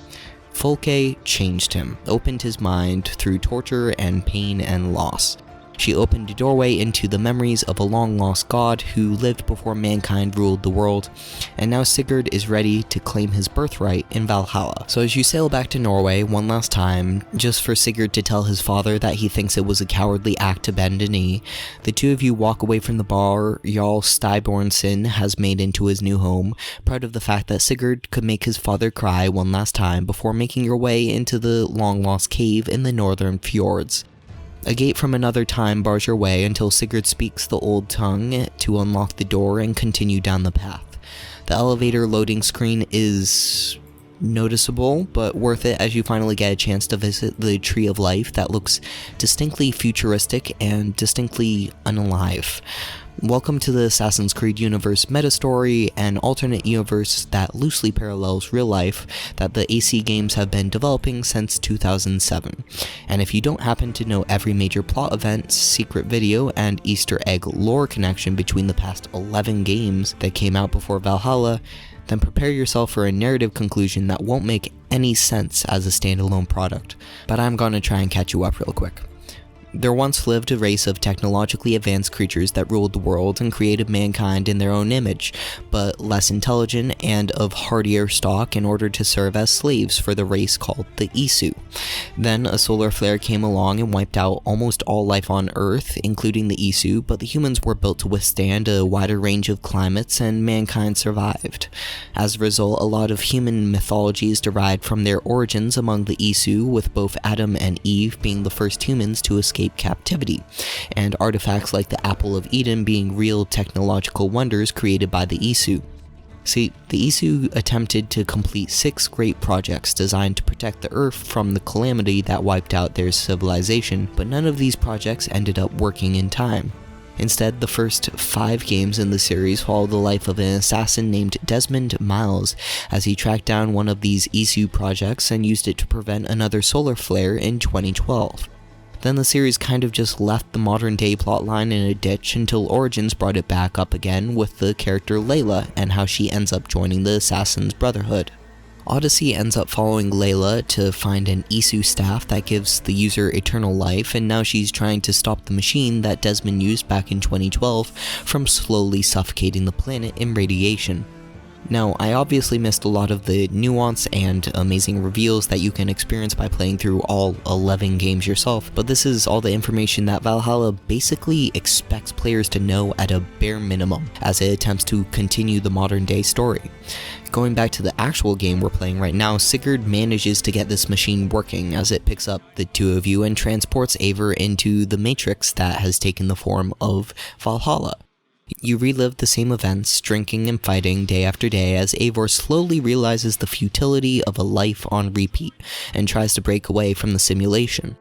Folke changed him, opened his mind through torture and pain and loss. She opened a doorway into the memories of a long-lost god who lived before mankind ruled the world, and now Sigurd is ready to claim his birthright in Valhalla. So as you sail back to Norway one last time, just for Sigurd to tell his father that he thinks it was a cowardly act to bend a knee, the two of you walk away from the bar Jarl Styrbjornsson has made into his new home, proud of the fact that Sigurd could make his father cry one last time before making your way into the long-lost cave in the northern fjords. A gate from another time bars your way until Sigurd speaks the old tongue to unlock the door and continue down the path. The elevator loading screen is noticeable, but worth it as you finally get a chance to visit the Tree of Life that looks distinctly futuristic and distinctly unalive. Welcome to the Assassin's Creed universe meta-story, an alternate universe that loosely parallels real life that the AC games have been developing since 2007. And if you don't happen to know every major plot event, secret video, and Easter egg lore connection between the past 11 games that came out before Valhalla, then prepare yourself for a narrative conclusion that won't make any sense as a standalone product. But I'm gonna try and catch you up real quick. There once lived a race of technologically advanced creatures that ruled the world and created mankind in their own image, but less intelligent and of hardier stock in order to serve as slaves for the race called the Isu. Then a solar flare came along and wiped out almost all life on Earth, including the Isu, but the humans were built to withstand a wider range of climates and mankind survived. As a result, a lot of human mythology is derived from their origins among the Isu, with both Adam and Eve being the first humans to escape captivity, and artifacts like the Apple of Eden being real technological wonders created by the Isu. See, the Isu attempted to complete 6 great projects designed to protect the Earth from the calamity that wiped out their civilization, but none of these projects ended up working in time. Instead, the first 5 games in the series follow the life of an assassin named Desmond Miles as he tracked down one of these Isu projects and used it to prevent another solar flare in 2012. Then the series kind of just left the modern day plotline in a ditch until Origins brought it back up again with the character Layla and how she ends up joining the Assassin's Brotherhood. Odyssey ends up following Layla to find an Isu staff that gives the user eternal life, and now she's trying to stop the machine that Desmond used back in 2012 from slowly suffocating the planet in radiation. Now, I obviously missed a lot of the nuance and amazing reveals that you can experience by playing through all 11 games yourself, but this is all the information that Valhalla basically expects players to know at a bare minimum as it attempts to continue the modern day story. Going back to the actual game we're playing right now, Sigurd manages to get this machine working as it picks up the two of you and transports Eivor into the Matrix that has taken the form of Valhalla. You relive the same events, drinking and fighting day after day as Eivor slowly realizes the futility of a life on repeat and tries to break away from the simulation.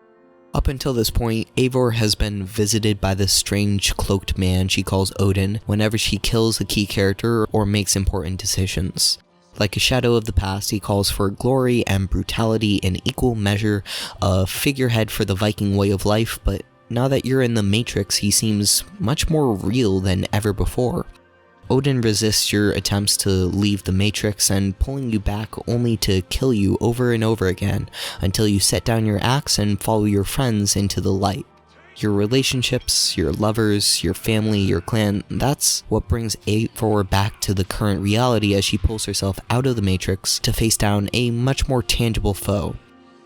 Up until this point, Eivor has been visited by this strange cloaked man she calls Odin whenever she kills a key character or makes important decisions. Like a shadow of the past, he calls for glory and brutality in equal measure, a figurehead for the Viking way of life, but now that you're in the Matrix, he seems much more real than ever before. Odin resists your attempts to leave the Matrix and pulling you back only to kill you over and over again until you set down your axe and follow your friends into the light. Your relationships, your lovers, your family, your clan, that's what brings Eivor back to the current reality as she pulls herself out of the Matrix to face down a much more tangible foe.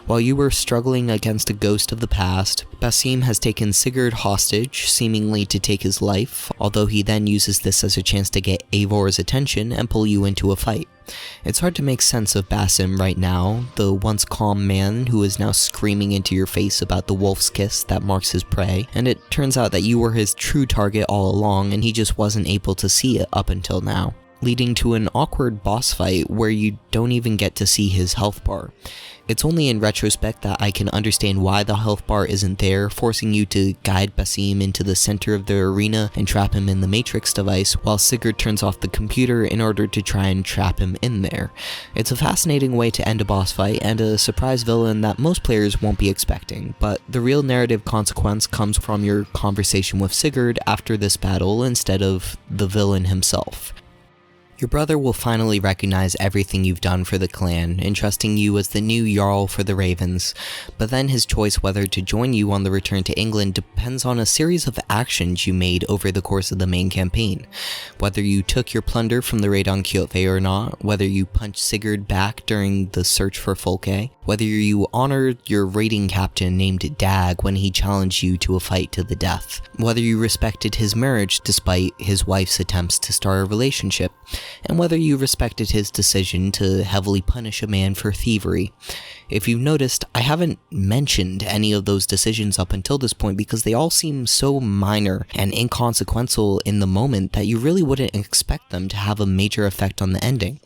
While you were struggling against a ghost of the past, Basim has taken Sigurd hostage, seemingly to take his life, although he then uses this as a chance to get Eivor's attention and pull you into a fight. It's hard to make sense of Basim right now, the once calm man who is now screaming into your face about the wolf's kiss that marks his prey, and it turns out that you were his true target all along and he just wasn't able to see it up until now, leading to an awkward boss fight where you don't even get to see his health bar. It's only in retrospect that I can understand why the health bar isn't there, forcing you to guide Basim into the center of the arena and trap him in the Matrix device, while Sigurd turns off the computer in order to try and trap him in there. It's a fascinating way to end a boss fight, and a surprise villain that most players won't be expecting, but the real narrative consequence comes from your conversation with Sigurd after this battle instead of the villain himself. Your brother will finally recognize everything you've done for the clan, entrusting you as the new Jarl for the Ravens, but then his choice whether to join you on the return to England depends on a series of actions you made over the course of the main campaign. Whether you took your plunder from the raid on Kjotve or not, whether you punched Sigurd back during the search for Folke, whether you honored your raiding captain named Dag when he challenged you to a fight to the death, whether you respected his marriage despite his wife's attempts to start a relationship, and whether you respected his decision to heavily punish a man for thievery. If you've noticed, I haven't mentioned any of those decisions up until this point because they all seem so minor and inconsequential in the moment that you really wouldn't expect them to have a major effect on the ending.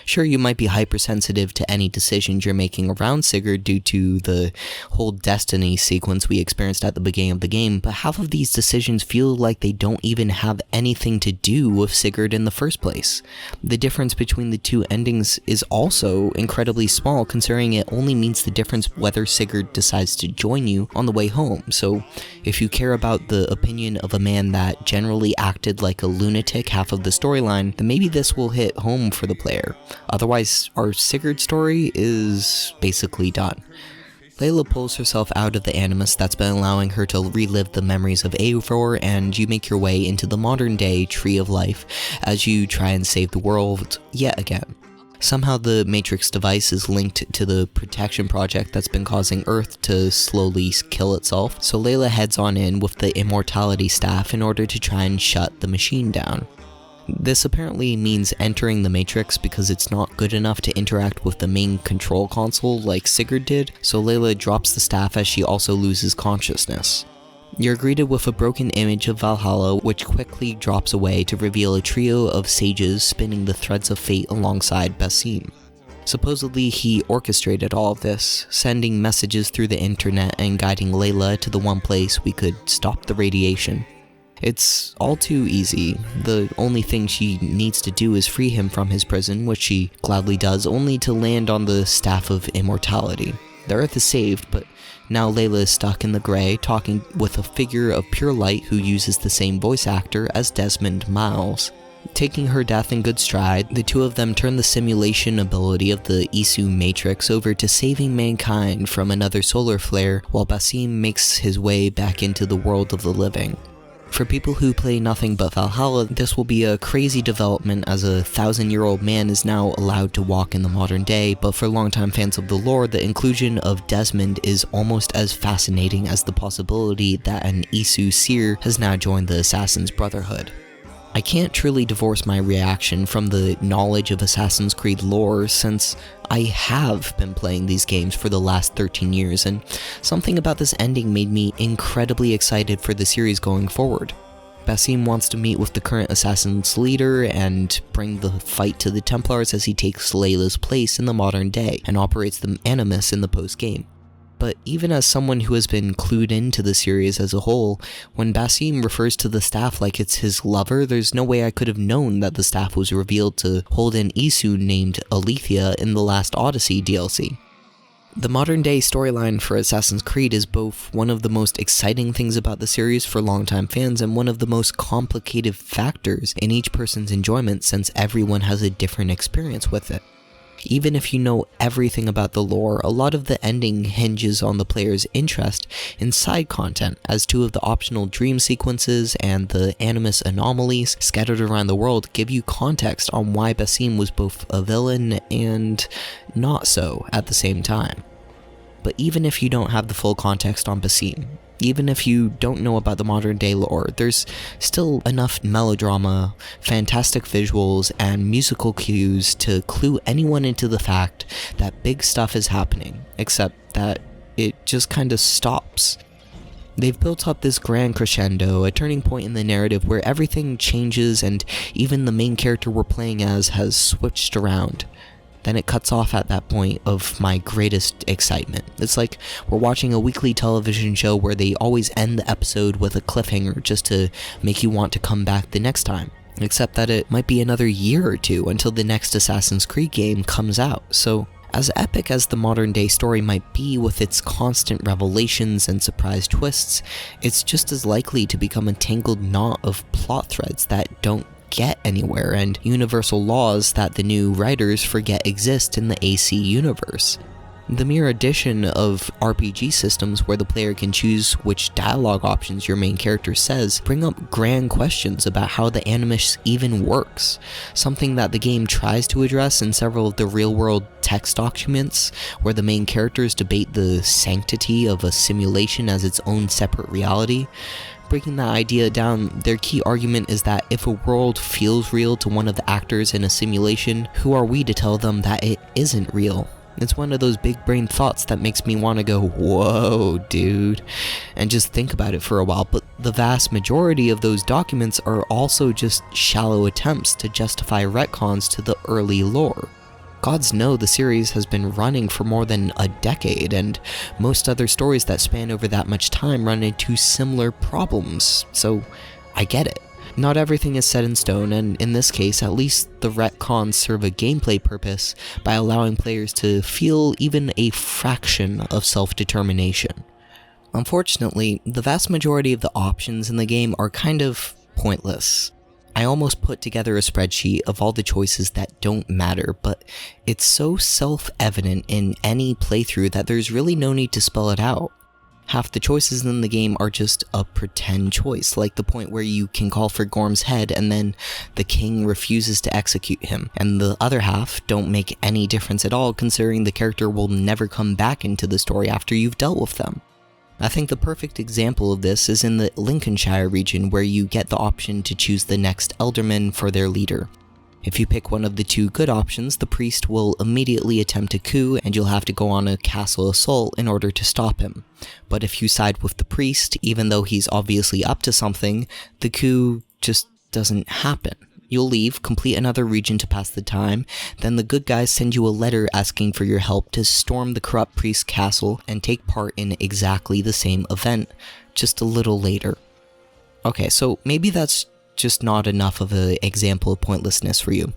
Sure, you might be hypersensitive to any decisions you're making around Sigurd due to the whole destiny sequence we experienced at the beginning of the game, but half of these decisions feel like they don't even have anything to do with Sigurd in the first place. The difference between the two endings is also incredibly small, considering it only means the difference whether Sigurd decides to join you on the way home. So if you care about the opinion of a man that generally acted like a lunatic half of the storyline, then maybe this will hit home for the player. Otherwise, our Sigurd story is basically done. Layla pulls herself out of the animus that's been allowing her to relive the memories of Eivor, and you make your way into the modern day Tree of Life as you try and save the world yet again. Somehow the Matrix device is linked to the protection project that's been causing Earth to slowly kill itself, so Layla heads on in with the immortality staff in order to try and shut the machine down. This apparently means entering the Matrix because it's not good enough to interact with the main control console like Sigurd did, so Layla drops the staff as she also loses consciousness. You're greeted with a broken image of Valhalla, which quickly drops away to reveal a trio of sages spinning the threads of fate alongside Basim. Supposedly, he orchestrated all of this, sending messages through the internet and guiding Layla to the one place we could stop the radiation. It's all too easy. The only thing she needs to do is free him from his prison, which she gladly does, only to land on the Staff of Immortality. The Earth is saved, but now Layla is stuck in the gray, talking with a figure of pure light who uses the same voice actor as Desmond Miles. Taking her death in good stride, the two of them turn the simulation ability of the Isu Matrix over to saving mankind from another solar flare, while Basim makes his way back into the world of the living. For people who play nothing but Valhalla, this will be a crazy development as a 1,000-year-old man is now allowed to walk in the modern day, but for longtime fans of the lore, the inclusion of Desmond is almost as fascinating as the possibility that an Isu seer has now joined the Assassin's Brotherhood. I can't truly divorce my reaction from the knowledge of Assassin's Creed lore since I have been playing these games for the last 13 years, and something about this ending made me incredibly excited for the series going forward. Basim wants to meet with the current Assassin's leader and bring the fight to the Templars as he takes Layla's place in the modern day and operates the Animus in the post-game. But even as someone who has been clued into the series as a whole, when Basim refers to the staff like it's his lover, there's no way I could have known that the staff was revealed to hold an Isu named Alethea in the last Odyssey DLC. The modern day storyline for Assassin's Creed is both one of the most exciting things about the series for longtime fans and one of the most complicated factors in each person's enjoyment since everyone has a different experience with it. Even if you know everything about the lore, a lot of the ending hinges on the player's interest in side content, as two of the optional dream sequences and the Animus anomalies scattered around the world give you context on why Basim was both a villain and not so at the same time. But even if you don't have the full context on Basim, even if you don't know about the modern day lore, there's still enough melodrama, fantastic visuals, and musical cues to clue anyone into the fact that big stuff is happening, except that it just kinda stops. They've built up this grand crescendo, a turning point in the narrative where everything changes and even the main character we're playing as has switched around. Then it cuts off at that point of my greatest excitement. It's like we're watching a weekly television show where they always end the episode with a cliffhanger just to make you want to come back the next time. Except that it might be another year or two until the next Assassin's Creed game comes out. So as epic as the modern day story might be with its constant revelations and surprise twists, it's just as likely to become a tangled knot of plot threads that don't get anywhere and universal laws that the new writers forget exist in the AC universe. The mere addition of RPG systems where the player can choose which dialogue options your main character says bring up grand questions about how the Animus even works, something that the game tries to address in several of the real-world text documents where the main characters debate the sanctity of a simulation as its own separate reality. Breaking that idea down, their key argument is that if a world feels real to one of the actors in a simulation, who are we to tell them that it isn't real? It's one of those big brain thoughts that makes me want to go, whoa, dude, and just think about it for a while, but the vast majority of those documents are also just shallow attempts to justify retcons to the early lore. Gods know the series has been running for more than a decade, and most other stories that span over that much time run into similar problems, so I get it. Not everything is set in stone, and in this case, at least the retcons serve a gameplay purpose by allowing players to feel even a fraction of self-determination. Unfortunately, the vast majority of the options in the game are kind of pointless. I almost put together a spreadsheet of all the choices that don't matter, but it's so self-evident in any playthrough that there's really no need to spell it out. Half the choices in the game are just a pretend choice, like the point where you can call for Gorm's head and then the king refuses to execute him, and the other half don't make any difference at all considering the character will never come back into the story after you've dealt with them. I think the perfect example of this is in the Lincolnshire region where you get the option to choose the next Elderman for their leader. If you pick one of the two good options, the priest will immediately attempt a coup and you'll have to go on a castle assault in order to stop him. But if you side with the priest, even though he's obviously up to something, the coup just doesn't happen. You'll leave, complete another region to pass the time, then the good guys send you a letter asking for your help to storm the corrupt priest's castle and take part in exactly the same event, just a little later. Okay, so maybe that's just not enough of an example of pointlessness for you.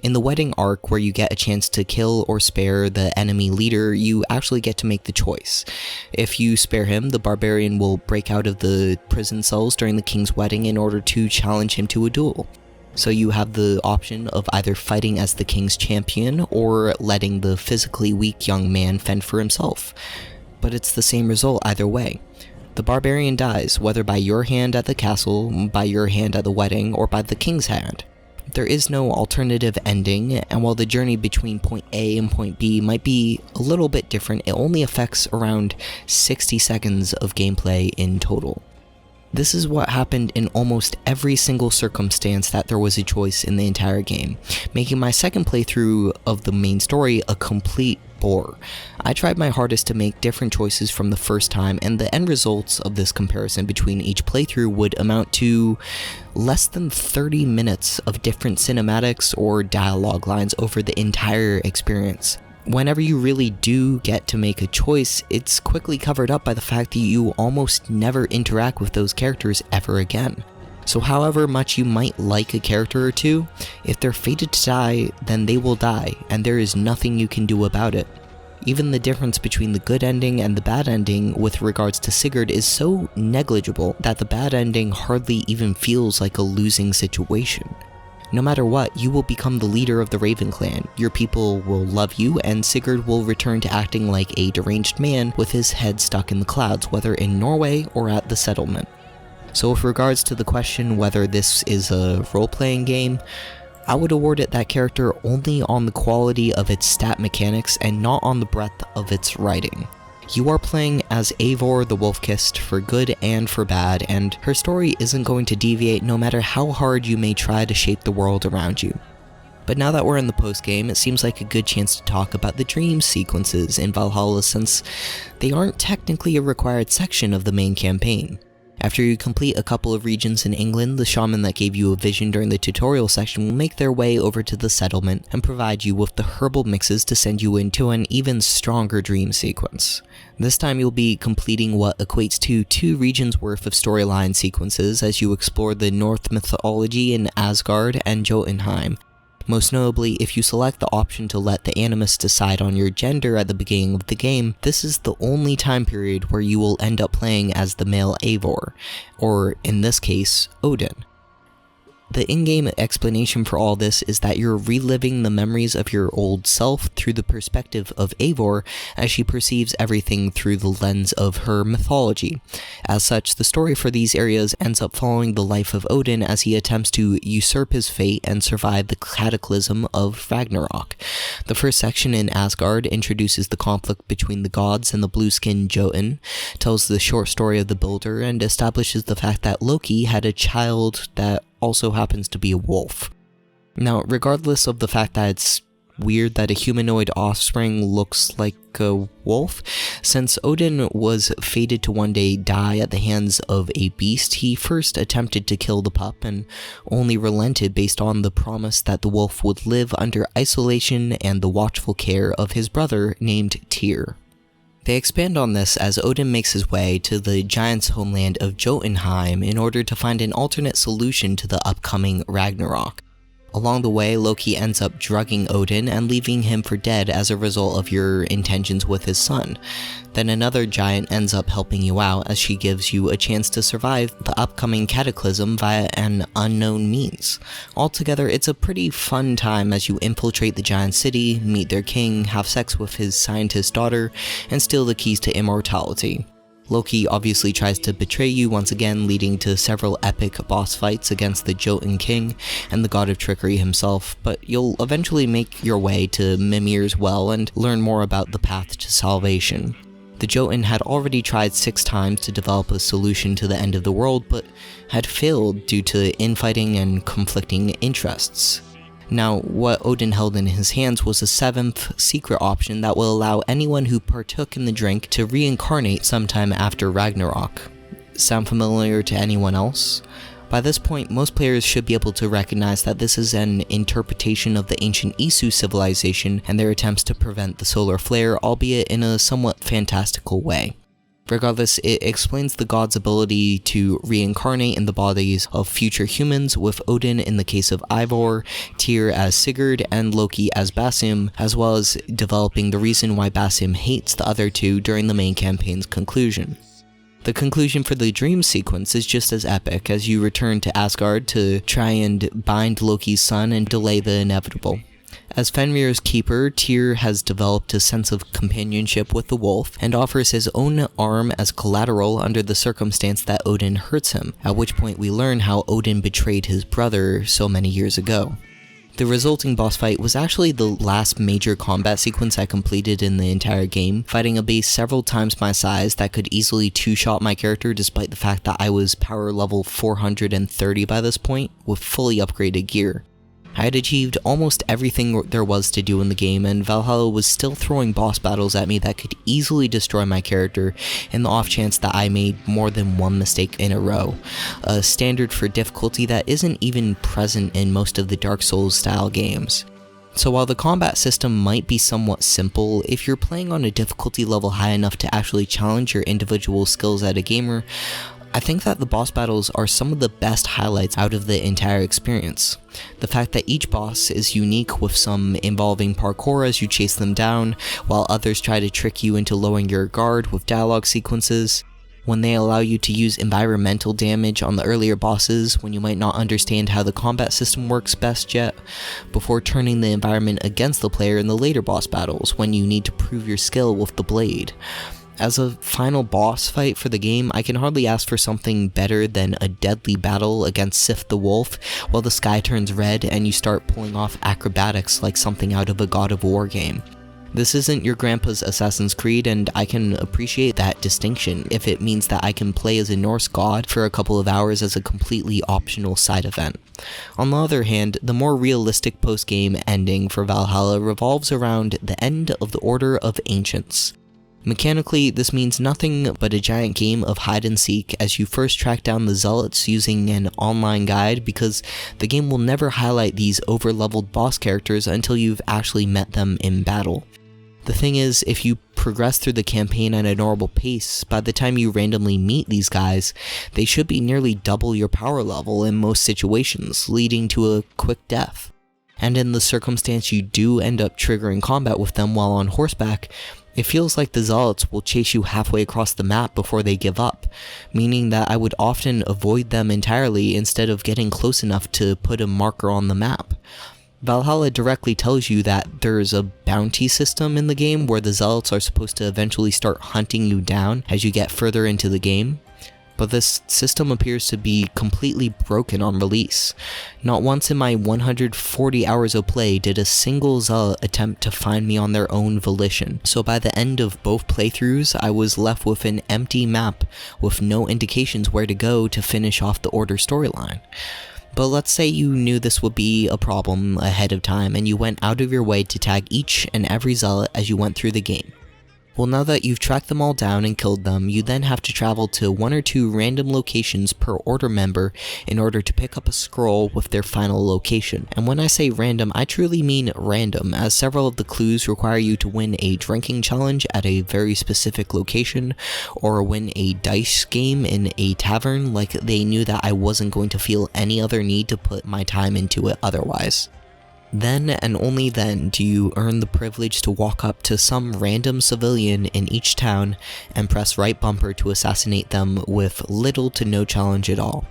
In the wedding arc, where you get a chance to kill or spare the enemy leader, you actually get to make the choice. If you spare him, the barbarian will break out of the prison cells during the king's wedding in order to challenge him to a duel. So you have the option of either fighting as the king's champion or letting the physically weak young man fend for himself. But it's the same result either way. The barbarian dies, whether by your hand at the castle, by your hand at the wedding, or by the king's hand. There is no alternative ending, and while the journey between point A and point B might be a little bit different, it only affects around 60 seconds of gameplay in total. This is what happened in almost every single circumstance that there was a choice in the entire game, making my second playthrough of the main story a complete bore. I tried my hardest to make different choices from the first time, and the end results of this comparison between each playthrough would amount to less than 30 minutes of different cinematics or dialogue lines over the entire experience. Whenever you really do get to make a choice, it's quickly covered up by the fact that you almost never interact with those characters ever again. So however much you might like a character or two, if they're fated to die, then they will die, and there is nothing you can do about it. Even the difference between the good ending and the bad ending with regards to Sigurd is so negligible that the bad ending hardly even feels like a losing situation. No matter what, you will become the leader of the Raven clan, your people will love you, and Sigurd will return to acting like a deranged man with his head stuck in the clouds, whether in Norway or at the settlement. So with regards to the question whether this is a role-playing game, I would award it that character only on the quality of its stat mechanics and not on the breadth of its writing. You are playing as Eivor the Wolf-Kissed for good and for bad, and her story isn't going to deviate no matter how hard you may try to shape the world around you. But now that we're in the post-game, it seems like a good chance to talk about the dream sequences in Valhalla, since they aren't technically a required section of the main campaign. After you complete a couple of regions in England, the shaman that gave you a vision during the tutorial section will make their way over to the settlement and provide you with the herbal mixes to send you into an even stronger dream sequence. This time you'll be completing what equates to 2 regions worth of storyline sequences as you explore the Norse mythology in Asgard and Jotunheim. Most notably, if you select the option to let the animus decide on your gender at the beginning of the game, this is the only time period where you will end up playing as the male Eivor, or in this case, Odin. The in-game explanation for all this is that you're reliving the memories of your old self through the perspective of Eivor as she perceives everything through the lens of her mythology. As such, the story for these areas ends up following the life of Odin as he attempts to usurp his fate and survive the cataclysm of Ragnarok. The first section in Asgard introduces the conflict between the gods and the blue-skinned Jotun, tells the short story of the builder, and establishes the fact that Loki had a child that also happens to be a wolf. Now, regardless of the fact that it's weird that a humanoid offspring looks like a wolf, since Odin was fated to one day die at the hands of a beast, he first attempted to kill the pup and only relented based on the promise that the wolf would live under isolation and the watchful care of his brother named Tyr. They expand on this as Odin makes his way to the giant's homeland of Jotunheim in order to find an alternate solution to the upcoming Ragnarok. Along the way, Loki ends up drugging Odin and leaving him for dead as a result of your intentions with his son. Then another giant ends up helping you out as she gives you a chance to survive the upcoming cataclysm via an unknown means. Altogether, it's a pretty fun time as you infiltrate the giant city, meet their king, have sex with his scientist daughter, and steal the keys to immortality. Loki obviously tries to betray you once again, leading to several epic boss fights against the Jotun king and the god of trickery himself, but you'll eventually make your way to Mimir's well and learn more about the path to salvation. The Jotun had already tried 6 times to develop a solution to the end of the world, but had failed due to infighting and conflicting interests. Now, what Odin held in his hands was a 7th secret option that will allow anyone who partook in the drink to reincarnate sometime after Ragnarok. Sound familiar to anyone else? By this point, most players should be able to recognize that this is an interpretation of the ancient Isu civilization and their attempts to prevent the solar flare, albeit in a somewhat fantastical way. Regardless, it explains the god's ability to reincarnate in the bodies of future humans, with Odin in the case of Eivor, Tyr as Sigurd, and Loki as Basim, as well as developing the reason why Basim hates the other two during the main campaign's conclusion. The conclusion for the dream sequence is just as epic, as you return to Asgard to try and bind Loki's son and delay the inevitable. As Fenrir's keeper, Tyr has developed a sense of companionship with the wolf, and offers his own arm as collateral under the circumstance that Odin hurts him, at which point we learn how Odin betrayed his brother so many years ago. The resulting boss fight was actually the last major combat sequence I completed in the entire game, fighting a base several times my size that could easily two-shot my character despite the fact that I was power level 430 by this point, with fully upgraded gear. I had achieved almost everything there was to do in the game, and Valhalla was still throwing boss battles at me that could easily destroy my character in the off chance that I made more than one mistake in a row, a standard for difficulty that isn't even present in most of the Dark Souls style games. So while the combat system might be somewhat simple, if you're playing on a difficulty level high enough to actually challenge your individual skills as a gamer, I think that the boss battles are some of the best highlights out of the entire experience. The fact that each boss is unique, with some involving parkour as you chase them down, while others try to trick you into lowering your guard with dialogue sequences. When they allow you to use environmental damage on the earlier bosses when you might not understand how the combat system works best yet, before turning the environment against the player in the later boss battles when you need to prove your skill with the blade. As a final boss fight for the game, I can hardly ask for something better than a deadly battle against Sif the Wolf while the sky turns red and you start pulling off acrobatics like something out of a God of War game. This isn't your grandpa's Assassin's Creed, and I can appreciate that distinction if it means that I can play as a Norse god for a couple of hours as a completely optional side event. On the other hand, the more realistic post-game ending for Valhalla revolves around the end of the Order of Ancients. Mechanically, this means nothing but a giant game of hide and seek as you first track down the zealots using an online guide, because the game will never highlight these over-leveled boss characters until you've actually met them in battle. The thing is, if you progress through the campaign at a normal pace, by the time you randomly meet these guys, they should be nearly double your power level in most situations, leading to a quick death. And in the circumstance you do end up triggering combat with them while on horseback, it feels like the zealots will chase you halfway across the map before they give up, meaning that I would often avoid them entirely instead of getting close enough to put a marker on the map. Valhalla directly tells you that there's a bounty system in the game where the zealots are supposed to eventually start hunting you down as you get further into the game, but this system appears to be completely broken on release. Not once in my 140 hours of play did a single zealot attempt to find me on their own volition, so by the end of both playthroughs I was left with an empty map with no indications where to go to finish off the Order storyline. But let's say you knew this would be a problem ahead of time and you went out of your way to tag each and every zealot as you went through the game. Well, now that you've tracked them all down and killed them, you then have to travel to 1 or 2 random locations per Order member in order to pick up a scroll with their final location. And when I say random, I truly mean random, as several of the clues require you to win a drinking challenge at a very specific location, or win a dice game in a tavern, like they knew that I wasn't going to feel any other need to put my time into it otherwise. Then and only then do you earn the privilege to walk up to some random civilian in each town and press right bumper to assassinate them with little to no challenge at all.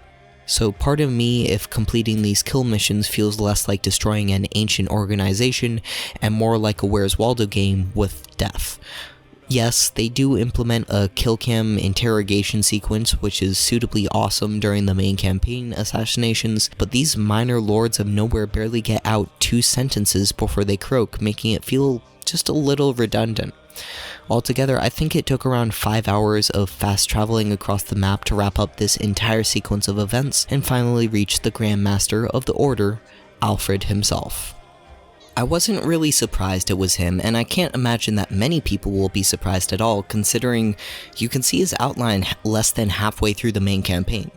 So pardon me if completing these kill missions feels less like destroying an ancient organization and more like a Where's Waldo game with death. Yes, they do implement a kill cam interrogation sequence, which is suitably awesome during the main campaign assassinations, but these minor lords of nowhere barely get out 2 sentences before they croak, making it feel just a little redundant. Altogether, I think it took around 5 hours of fast traveling across the map to wrap up this entire sequence of events and finally reach the Grand Master of the Order, Alfred himself. I wasn't really surprised it was him, and I can't imagine that many people will be surprised at all, considering you can see his outline less than halfway through the main campaign.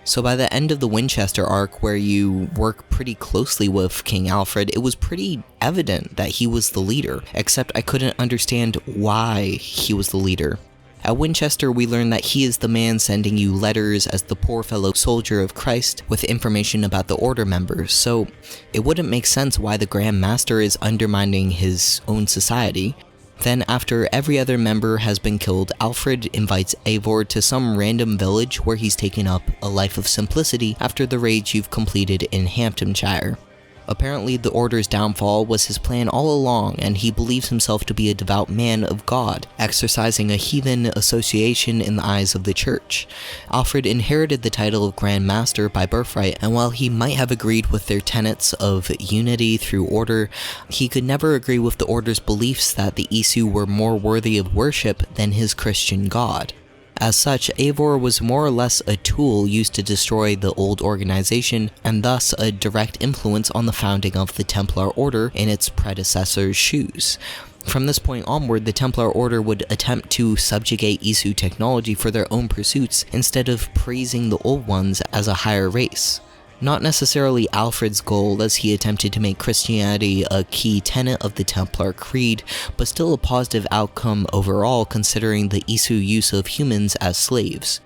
So by the end of the Winchester arc, where you work pretty closely with King Alfred, it was pretty evident that he was the leader, except I couldn't understand why he was the leader. At Winchester, we learn that he is the man sending you letters as the poor fellow soldier of Christ with information about the Order members, so it wouldn't make sense why the Grand Master is undermining his own society. Then, after every other member has been killed, Alfred invites Eivor to some random village where he's taken up a life of simplicity after the raids you've completed in Hamptonshire. Apparently, the Order's downfall was his plan all along, and he believes himself to be a devout man of God, exercising a heathen association in the eyes of the church. Alfred inherited the title of Grand Master by birthright, and while he might have agreed with their tenets of unity through order, he could never agree with the Order's beliefs that the Isu were more worthy of worship than his Christian God. As such, Eivor was more or less a tool used to destroy the old organization, and thus a direct influence on the founding of the Templar Order in its predecessor's shoes. From this point onward, the Templar Order would attempt to subjugate Isu technology for their own pursuits instead of praising the old ones as a higher race. Not necessarily Alfred's goal, as he attempted to make Christianity a key tenet of the Templar Creed, but still a positive outcome overall considering the Isu use of humans as slaves.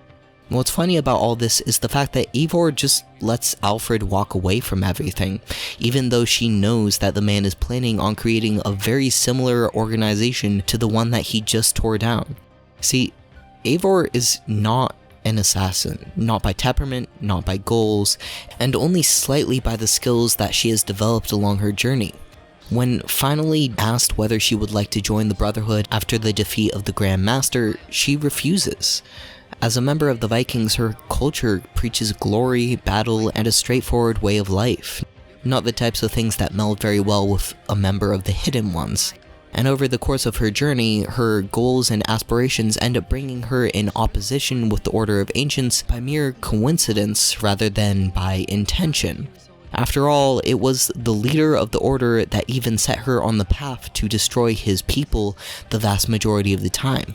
What's funny about all this is the fact that Eivor just lets Alfred walk away from everything, even though she knows that the man is planning on creating a very similar organization to the one that he just tore down. See, Eivor is not an assassin, not by temperament, not by goals, and only slightly by the skills that she has developed along her journey. When finally asked whether she would like to join the Brotherhood after the defeat of the Grand Master, she refuses. As a member of the Vikings, her culture preaches glory, battle, and a straightforward way of life, not the types of things that meld very well with a member of the Hidden Ones. And over the course of her journey, her goals and aspirations end up bringing her in opposition with the Order of Ancients by mere coincidence rather than by intention. After all, it was the leader of the Order that even set her on the path to destroy his people the vast majority of the time.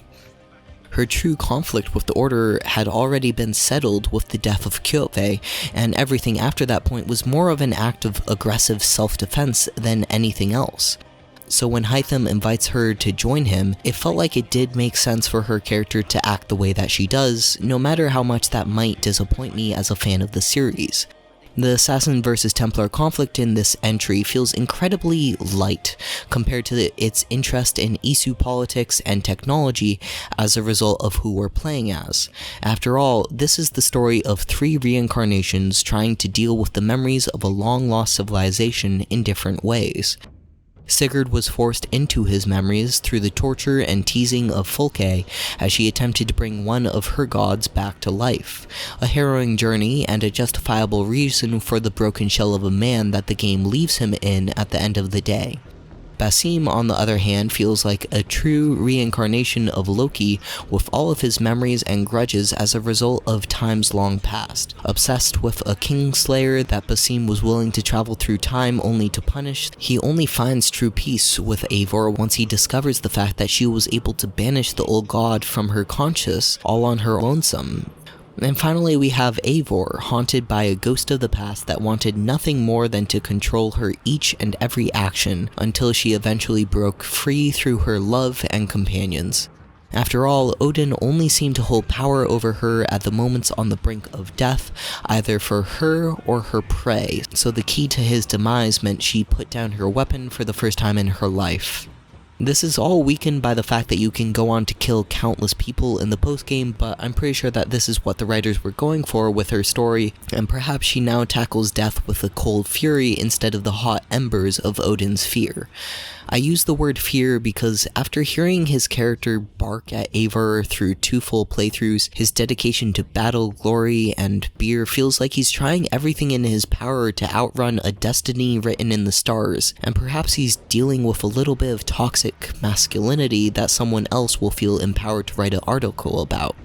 Her true conflict with the Order had already been settled with the death of Kjotve, and everything after that point was more of an act of aggressive self-defense than anything else. So when Hytham invites her to join him, it felt like it did make sense for her character to act the way that she does, no matter how much that might disappoint me as a fan of the series. The Assassin vs Templar conflict in this entry feels incredibly light compared to its interest in Isu politics and technology as a result of who we're playing as. After all, this is the story of 3 reincarnations trying to deal with the memories of a long-lost civilization in different ways. Sigurd was forced into his memories through the torture and teasing of Folke as she attempted to bring one of her gods back to life, a harrowing journey and a justifiable reason for the broken shell of a man that the game leaves him in at the end of the day. Basim, on the other hand, feels like a true reincarnation of Loki with all of his memories and grudges as a result of times long past. Obsessed with a kingslayer that Basim was willing to travel through time only to punish, he only finds true peace with Eivor once he discovers the fact that she was able to banish the old god from her conscious all on her lonesome. And finally we have Eivor, haunted by a ghost of the past that wanted nothing more than to control her each and every action until she eventually broke free through her love and companions. After all, Odin only seemed to hold power over her at the moments on the brink of death, either for her or her prey, so the key to his demise meant she put down her weapon for the first time in her life. This is all weakened by the fact that you can go on to kill countless people in the postgame, but I'm pretty sure that this is what the writers were going for with her story, and perhaps she now tackles death with a cold fury instead of the hot embers of Odin's fear. I use the word fear because after hearing his character bark at Eivor through 2 full playthroughs, his dedication to battle, glory, and beer feels like he's trying everything in his power to outrun a destiny written in the stars, and perhaps he's dealing with a little bit of toxic masculinity that someone else will feel empowered to write an article about.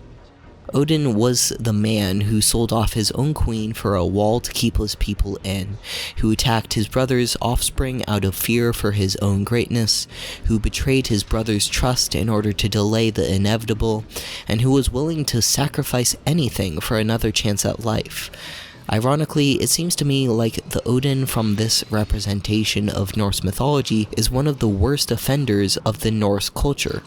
Odin was the man who sold off his own queen for a wall to keep his people in, who attacked his brother's offspring out of fear for his own greatness, who betrayed his brother's trust in order to delay the inevitable, and who was willing to sacrifice anything for another chance at life. Ironically, it seems to me like the Odin from this representation of Norse mythology is one of the worst offenders of the Norse culture.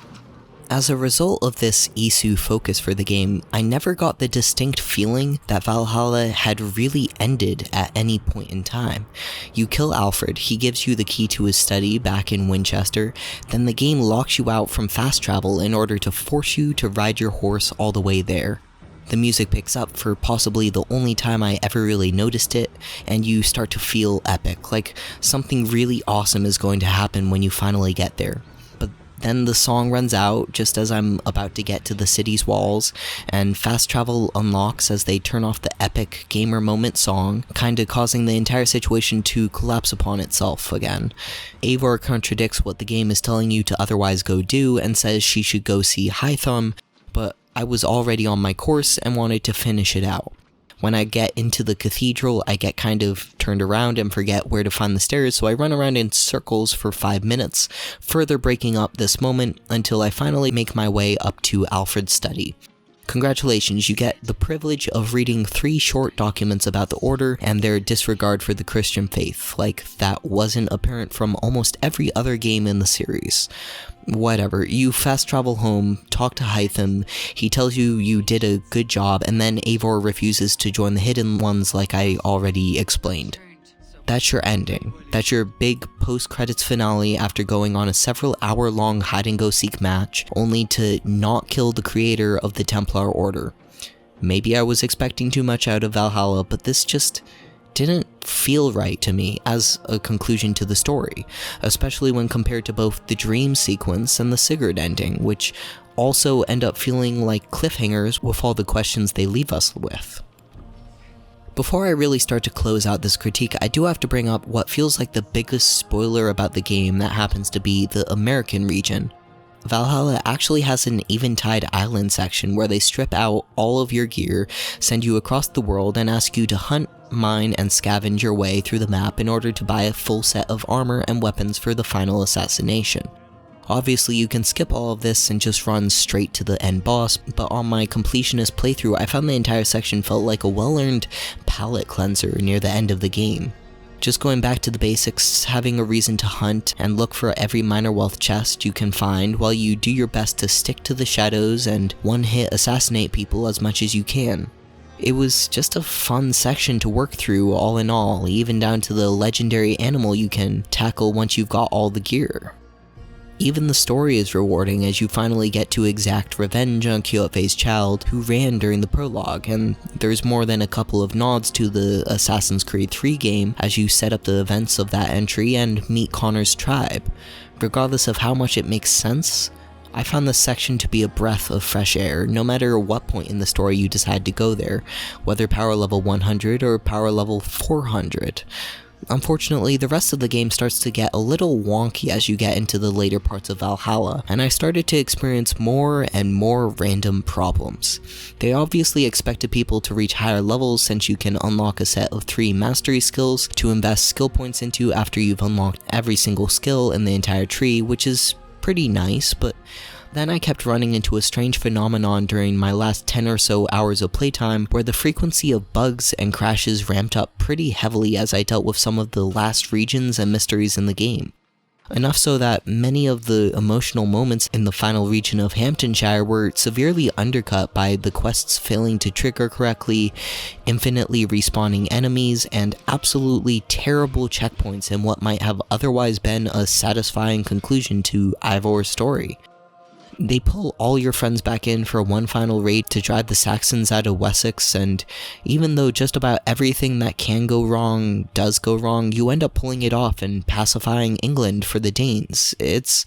As a result of this Isu focus for the game, I never got the distinct feeling that Valhalla had really ended at any point in time. You kill Alfred, he gives you the key to his study back in Winchester, then the game locks you out from fast travel in order to force you to ride your horse all the way there. The music picks up for possibly the only time I ever really noticed it, and you start to feel epic, like something really awesome is going to happen when you finally get there. Then the song runs out just as I'm about to get to the city's walls, and fast travel unlocks as they turn off the epic gamer moment song, kinda causing the entire situation to collapse upon itself again. Eivor contradicts what the game is telling you to otherwise go do and says she should go see Hytham, but I was already on my course and wanted to finish it out. When I get into the cathedral, I get kind of turned around and forget where to find the stairs, so I run around in circles for 5 minutes, further breaking up this moment until I finally make my way up to Alfred's study. Congratulations, you get the privilege of reading 3 short documents about the Order and their disregard for the Christian faith, like that wasn't apparent from almost every other game in the series. Whatever, you fast travel home, talk to Hytham, he tells you you did a good job, and then Eivor refuses to join the Hidden Ones like I already explained. That's your ending. That's your big post-credits finale after going on a several hour-long hide-and-go-seek match, only to not kill the creator of the Templar Order. Maybe I was expecting too much out of Valhalla, but this just didn't feel right to me as a conclusion to the story, especially when compared to both the dream sequence and the Sigurd ending, which also end up feeling like cliffhangers with all the questions they leave us with. Before I really start to close out this critique, I do have to bring up what feels like the biggest spoiler about the game that happens to be the American region. Valhalla actually has an Eventide Island section where they strip out all of your gear, send you across the world, and ask you to hunt, mine, and scavenge your way through the map in order to buy a full set of armor and weapons for the final assassination. Obviously you can skip all of this and just run straight to the end boss, but on my completionist playthrough I found the entire section felt like a well-earned palate cleanser near the end of the game. Just going back to the basics, having a reason to hunt and look for every minor wealth chest you can find while you do your best to stick to the shadows and one-hit assassinate people as much as you can. It was just a fun section to work through all in all, even down to the legendary animal you can tackle once you've got all the gear. Even the story is rewarding as you finally get to exact revenge on Kyoefei's child who ran during the prologue, and there's more than a couple of nods to the Assassin's Creed 3 game as you set up the events of that entry and meet Connor's tribe. Regardless of how much it makes sense, I found this section to be a breath of fresh air, no matter what point in the story you decide to go there, whether power level 100 or power level 400. Unfortunately, the rest of the game starts to get a little wonky as you get into the later parts of Valhalla, and I started to experience more and more random problems. They obviously expected people to reach higher levels since you can unlock a set of 3 mastery skills to invest skill points into after you've unlocked every single skill in the entire tree, which is pretty nice, but then I kept running into a strange phenomenon during my last 10 or so hours of playtime where the frequency of bugs and crashes ramped up pretty heavily as I dealt with some of the last regions and mysteries in the game. Enough so that many of the emotional moments in the final region of Hamptonshire were severely undercut by the quests failing to trigger correctly, infinitely respawning enemies, and absolutely terrible checkpoints in what might have otherwise been a satisfying conclusion to Eivor's story. They pull all your friends back in for one final raid to drive the Saxons out of Wessex, and even though just about everything that can go wrong does go wrong, you end up pulling it off and pacifying England for the Danes. It's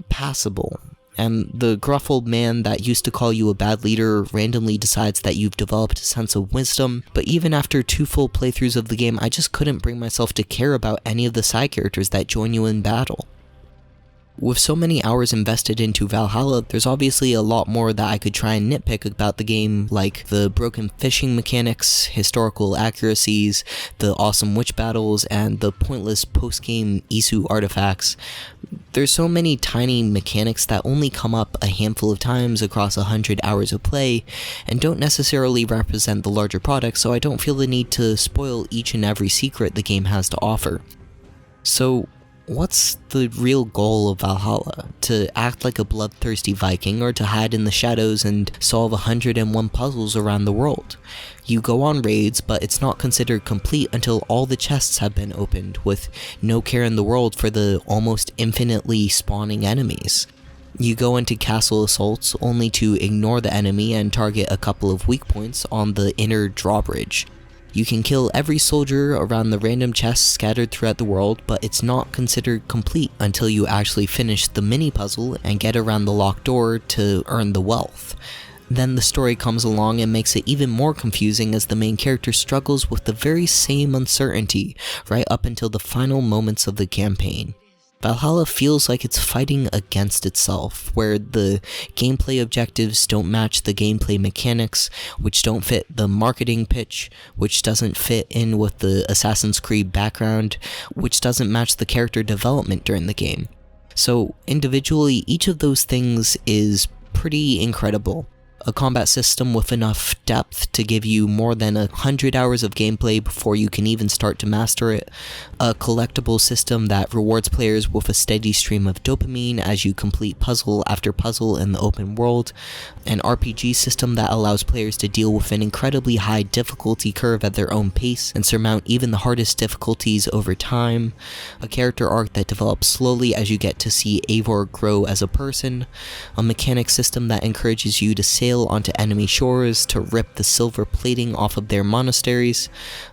passable. And the gruff old man that used to call you a bad leader randomly decides that you've developed a sense of wisdom, but even after 2 full playthroughs of the game, I just couldn't bring myself to care about any of the side characters that join you in battle. With so many hours invested into Valhalla, there's obviously a lot more that I could try and nitpick about the game, like the broken fishing mechanics, historical accuracies, the awesome witch battles, and the pointless post-game Isu artifacts. There's so many tiny mechanics that only come up a handful of times across 100 hours of play, and don't necessarily represent the larger product, so I don't feel the need to spoil each and every secret the game has to offer. So, What's the real goal of Valhalla? To act like a bloodthirsty Viking, or to hide in the shadows and solve 101 puzzles around the world? You go on raids, but it's not considered complete until all the chests have been opened, with no care in the world for the almost infinitely spawning enemies. You go into castle assaults only to ignore the enemy and target a couple of weak points on the inner drawbridge. You can kill every soldier around the random chests scattered throughout the world, but it's not considered complete until you actually finish the mini puzzle and get around the locked door to earn the wealth. Then the story comes along and makes it even more confusing as the main character struggles with the very same uncertainty right up until the final moments of the campaign. Valhalla feels like it's fighting against itself, where the gameplay objectives don't match the gameplay mechanics, which don't fit the marketing pitch, which doesn't fit in with the Assassin's Creed background, which doesn't match the character development during the game. So individually, each of those things is pretty incredible. A combat system with enough depth to give you more than 100 hours of gameplay before you can even start to master it, a collectible system that rewards players with a steady stream of dopamine as you complete puzzle after puzzle in the open world, an RPG system that allows players to deal with an incredibly high difficulty curve at their own pace and surmount even the hardest difficulties over time, a character arc that develops slowly as you get to see Eivor grow as a person, a mechanic system that encourages you to sail onto enemy shores to rip the silver plating off of their monasteries,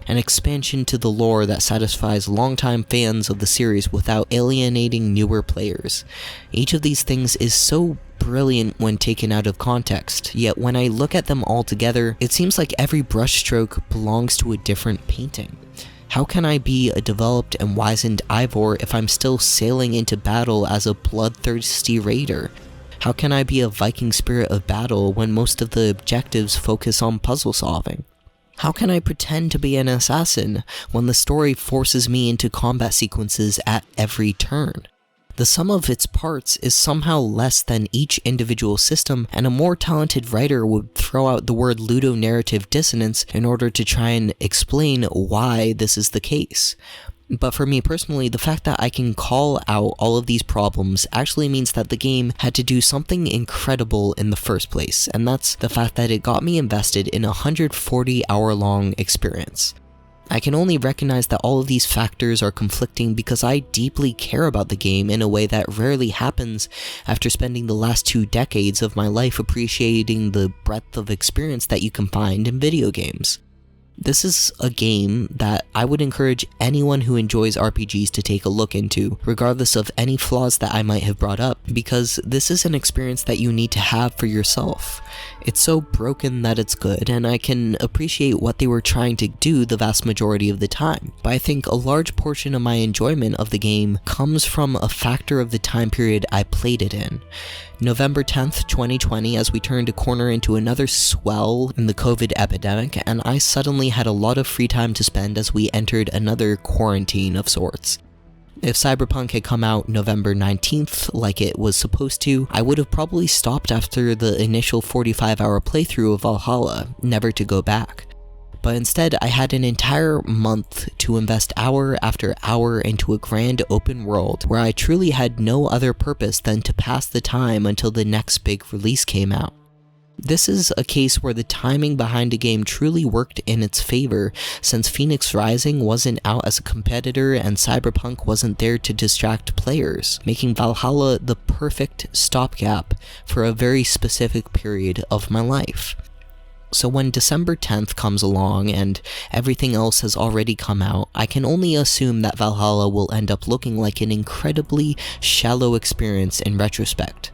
an expansion to the lore that satisfies longtime fans of the series without alienating newer players. Each of these things is so brilliant when taken out of context, yet when I look at them all together, it seems like every brushstroke belongs to a different painting. How can I be a developed and wizened Eivor if I'm still sailing into battle as a bloodthirsty raider? How can I be a Viking spirit of battle when most of the objectives focus on puzzle solving? How can I pretend to be an assassin when the story forces me into combat sequences at every turn? The sum of its parts is somehow less than each individual system, and a more talented writer would throw out the word ludonarrative dissonance in order to try and explain why this is the case. But for me personally, the fact that I can call out all of these problems actually means that the game had to do something incredible in the first place, and that's the fact that it got me invested in a 140-hour-long experience. I can only recognize that all of these factors are conflicting because I deeply care about the game in a way that rarely happens after spending the last 2 decades of my life appreciating the breadth of experience that you can find in video games. This is a game that I would encourage anyone who enjoys RPGs to take a look into, regardless of any flaws that I might have brought up, because this is an experience that you need to have for yourself. It's so broken that it's good, and I can appreciate what they were trying to do the vast majority of the time, but I think a large portion of my enjoyment of the game comes from a factor of the time period I played it in. November 10th, 2020, as we turned a corner into another swell in the COVID epidemic, and I suddenly had a lot of free time to spend as we entered another quarantine of sorts. If Cyberpunk had come out November 19th, like it was supposed to, I would have probably stopped after the initial 45-hour playthrough of Valhalla, never to go back. But instead, I had an entire month to invest hour after hour into a grand open world where I truly had no other purpose than to pass the time until the next big release came out. This is a case where the timing behind a game truly worked in its favor, since Phoenix Rising wasn't out as a competitor and Cyberpunk wasn't there to distract players, making Valhalla the perfect stopgap for a very specific period of my life. So when December 10th comes along and everything else has already come out, I can only assume that Valhalla will end up looking like an incredibly shallow experience in retrospect.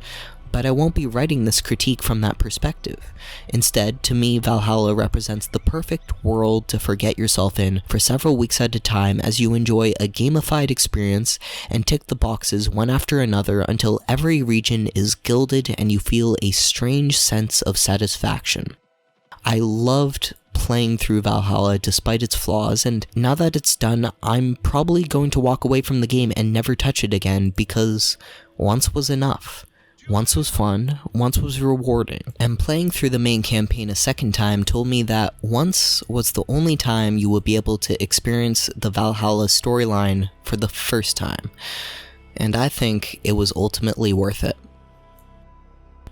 But I won't be writing this critique from that perspective. Instead, to me, Valhalla represents the perfect world to forget yourself in for several weeks at a time as you enjoy a gamified experience and tick the boxes one after another until every region is gilded and you feel a strange sense of satisfaction. I loved playing through Valhalla despite its flaws, and now that it's done, I'm probably going to walk away from the game and never touch it again because once was enough. once was fun, once was rewarding, and playing through the main campaign a second time told me that once was the only time you would be able to experience the Valhalla storyline for the first time, and I think it was ultimately worth it.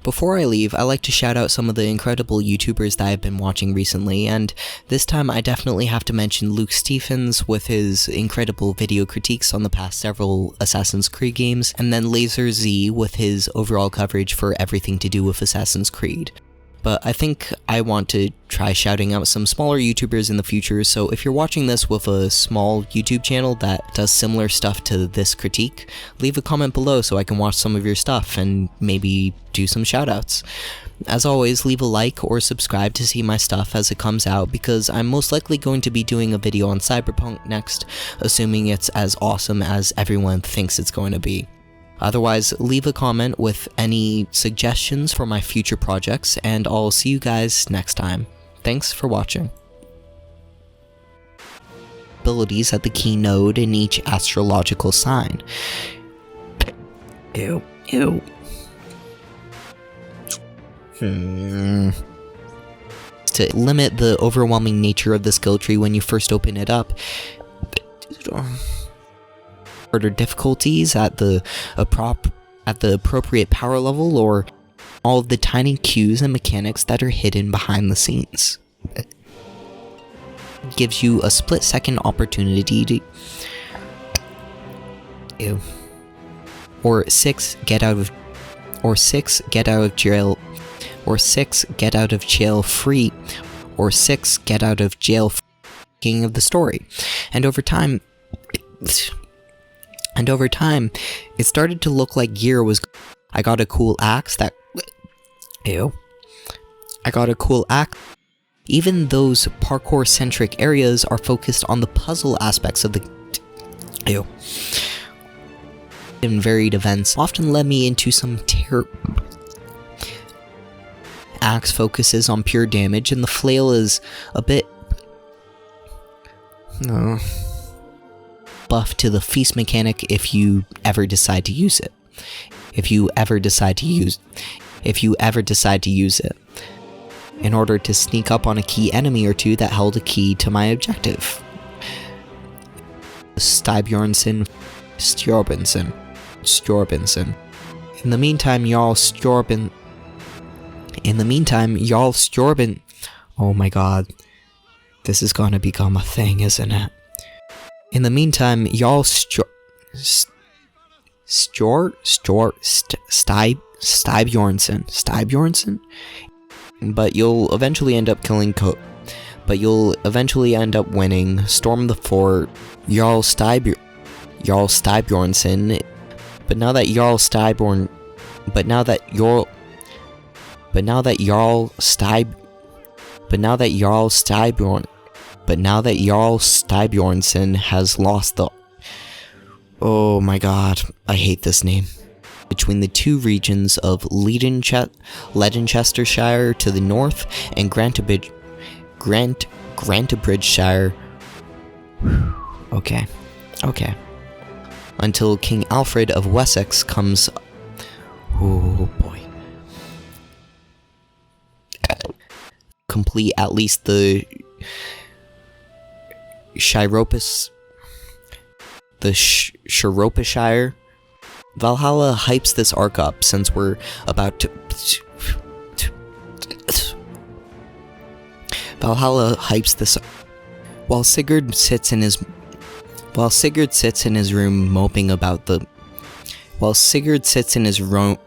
Before I leave, I like to shout out some of the incredible YouTubers that I've been watching recently, and this time I definitely have to mention Luke Stephens with his incredible video critiques on the past several Assassin's Creed games, and then Laser Z with his overall coverage for everything to do with Assassin's Creed. But I think I want to try shouting out some smaller YouTubers in the future, so if you're watching this with a small YouTube channel that does similar stuff to this critique, leave a comment below so I can watch some of your stuff and maybe do some shoutouts. As always, leave a like or subscribe to see my stuff as it comes out, because I'm most likely going to be doing a video on Cyberpunk next, assuming it's as awesome as everyone thinks it's going to be. Otherwise, leave a comment with any suggestions for my future projects, and I'll see you guys next time. Thanks for watching. Abilities at the key node in each astrological sign. Ew. To limit the overwhelming nature of the skill tree when you first open it up. Harder difficulties at the appropriate power level, or all of the tiny cues and mechanics that are hidden behind the scenes. It gives you a split-second opportunity to... Ew. Or 6 get out of jail free, or 6 get out of jail free of the story. And over time, it started to look like gear was... I got a cool axe that... Ew. I got a cool axe. Even those parkour-centric areas are focused on the puzzle aspects of the... Ew. And varied events often led me into some Axe focuses on pure damage, and the flail is a bit... No... buff to the feast mechanic if you ever decide to use it. If you ever decide to use it. In order to sneak up on a key enemy or two that held a key to my objective. Styrbjornsson. In the meantime, Jarl Stjorben... Oh my god. This is gonna become a thing, isn't it? In the meantime, Jarl Styrbjornsson, but you'll eventually end up winning. Storm the fort, Jarl Styrbjornsson. But now that Jarl Styrbjornsson has lost the... Oh my god, I hate this name. Between the two regions of Leicestershire to the north and Grantebridgeshire. Okay. Until King Alfred of Wessex comes... Oh boy. Complete at least the... Shropshire. Valhalla hypes this arc up since we're about to... Valhalla hypes this... While Sigurd sits in his room moping about the... While Sigurd sits in his room...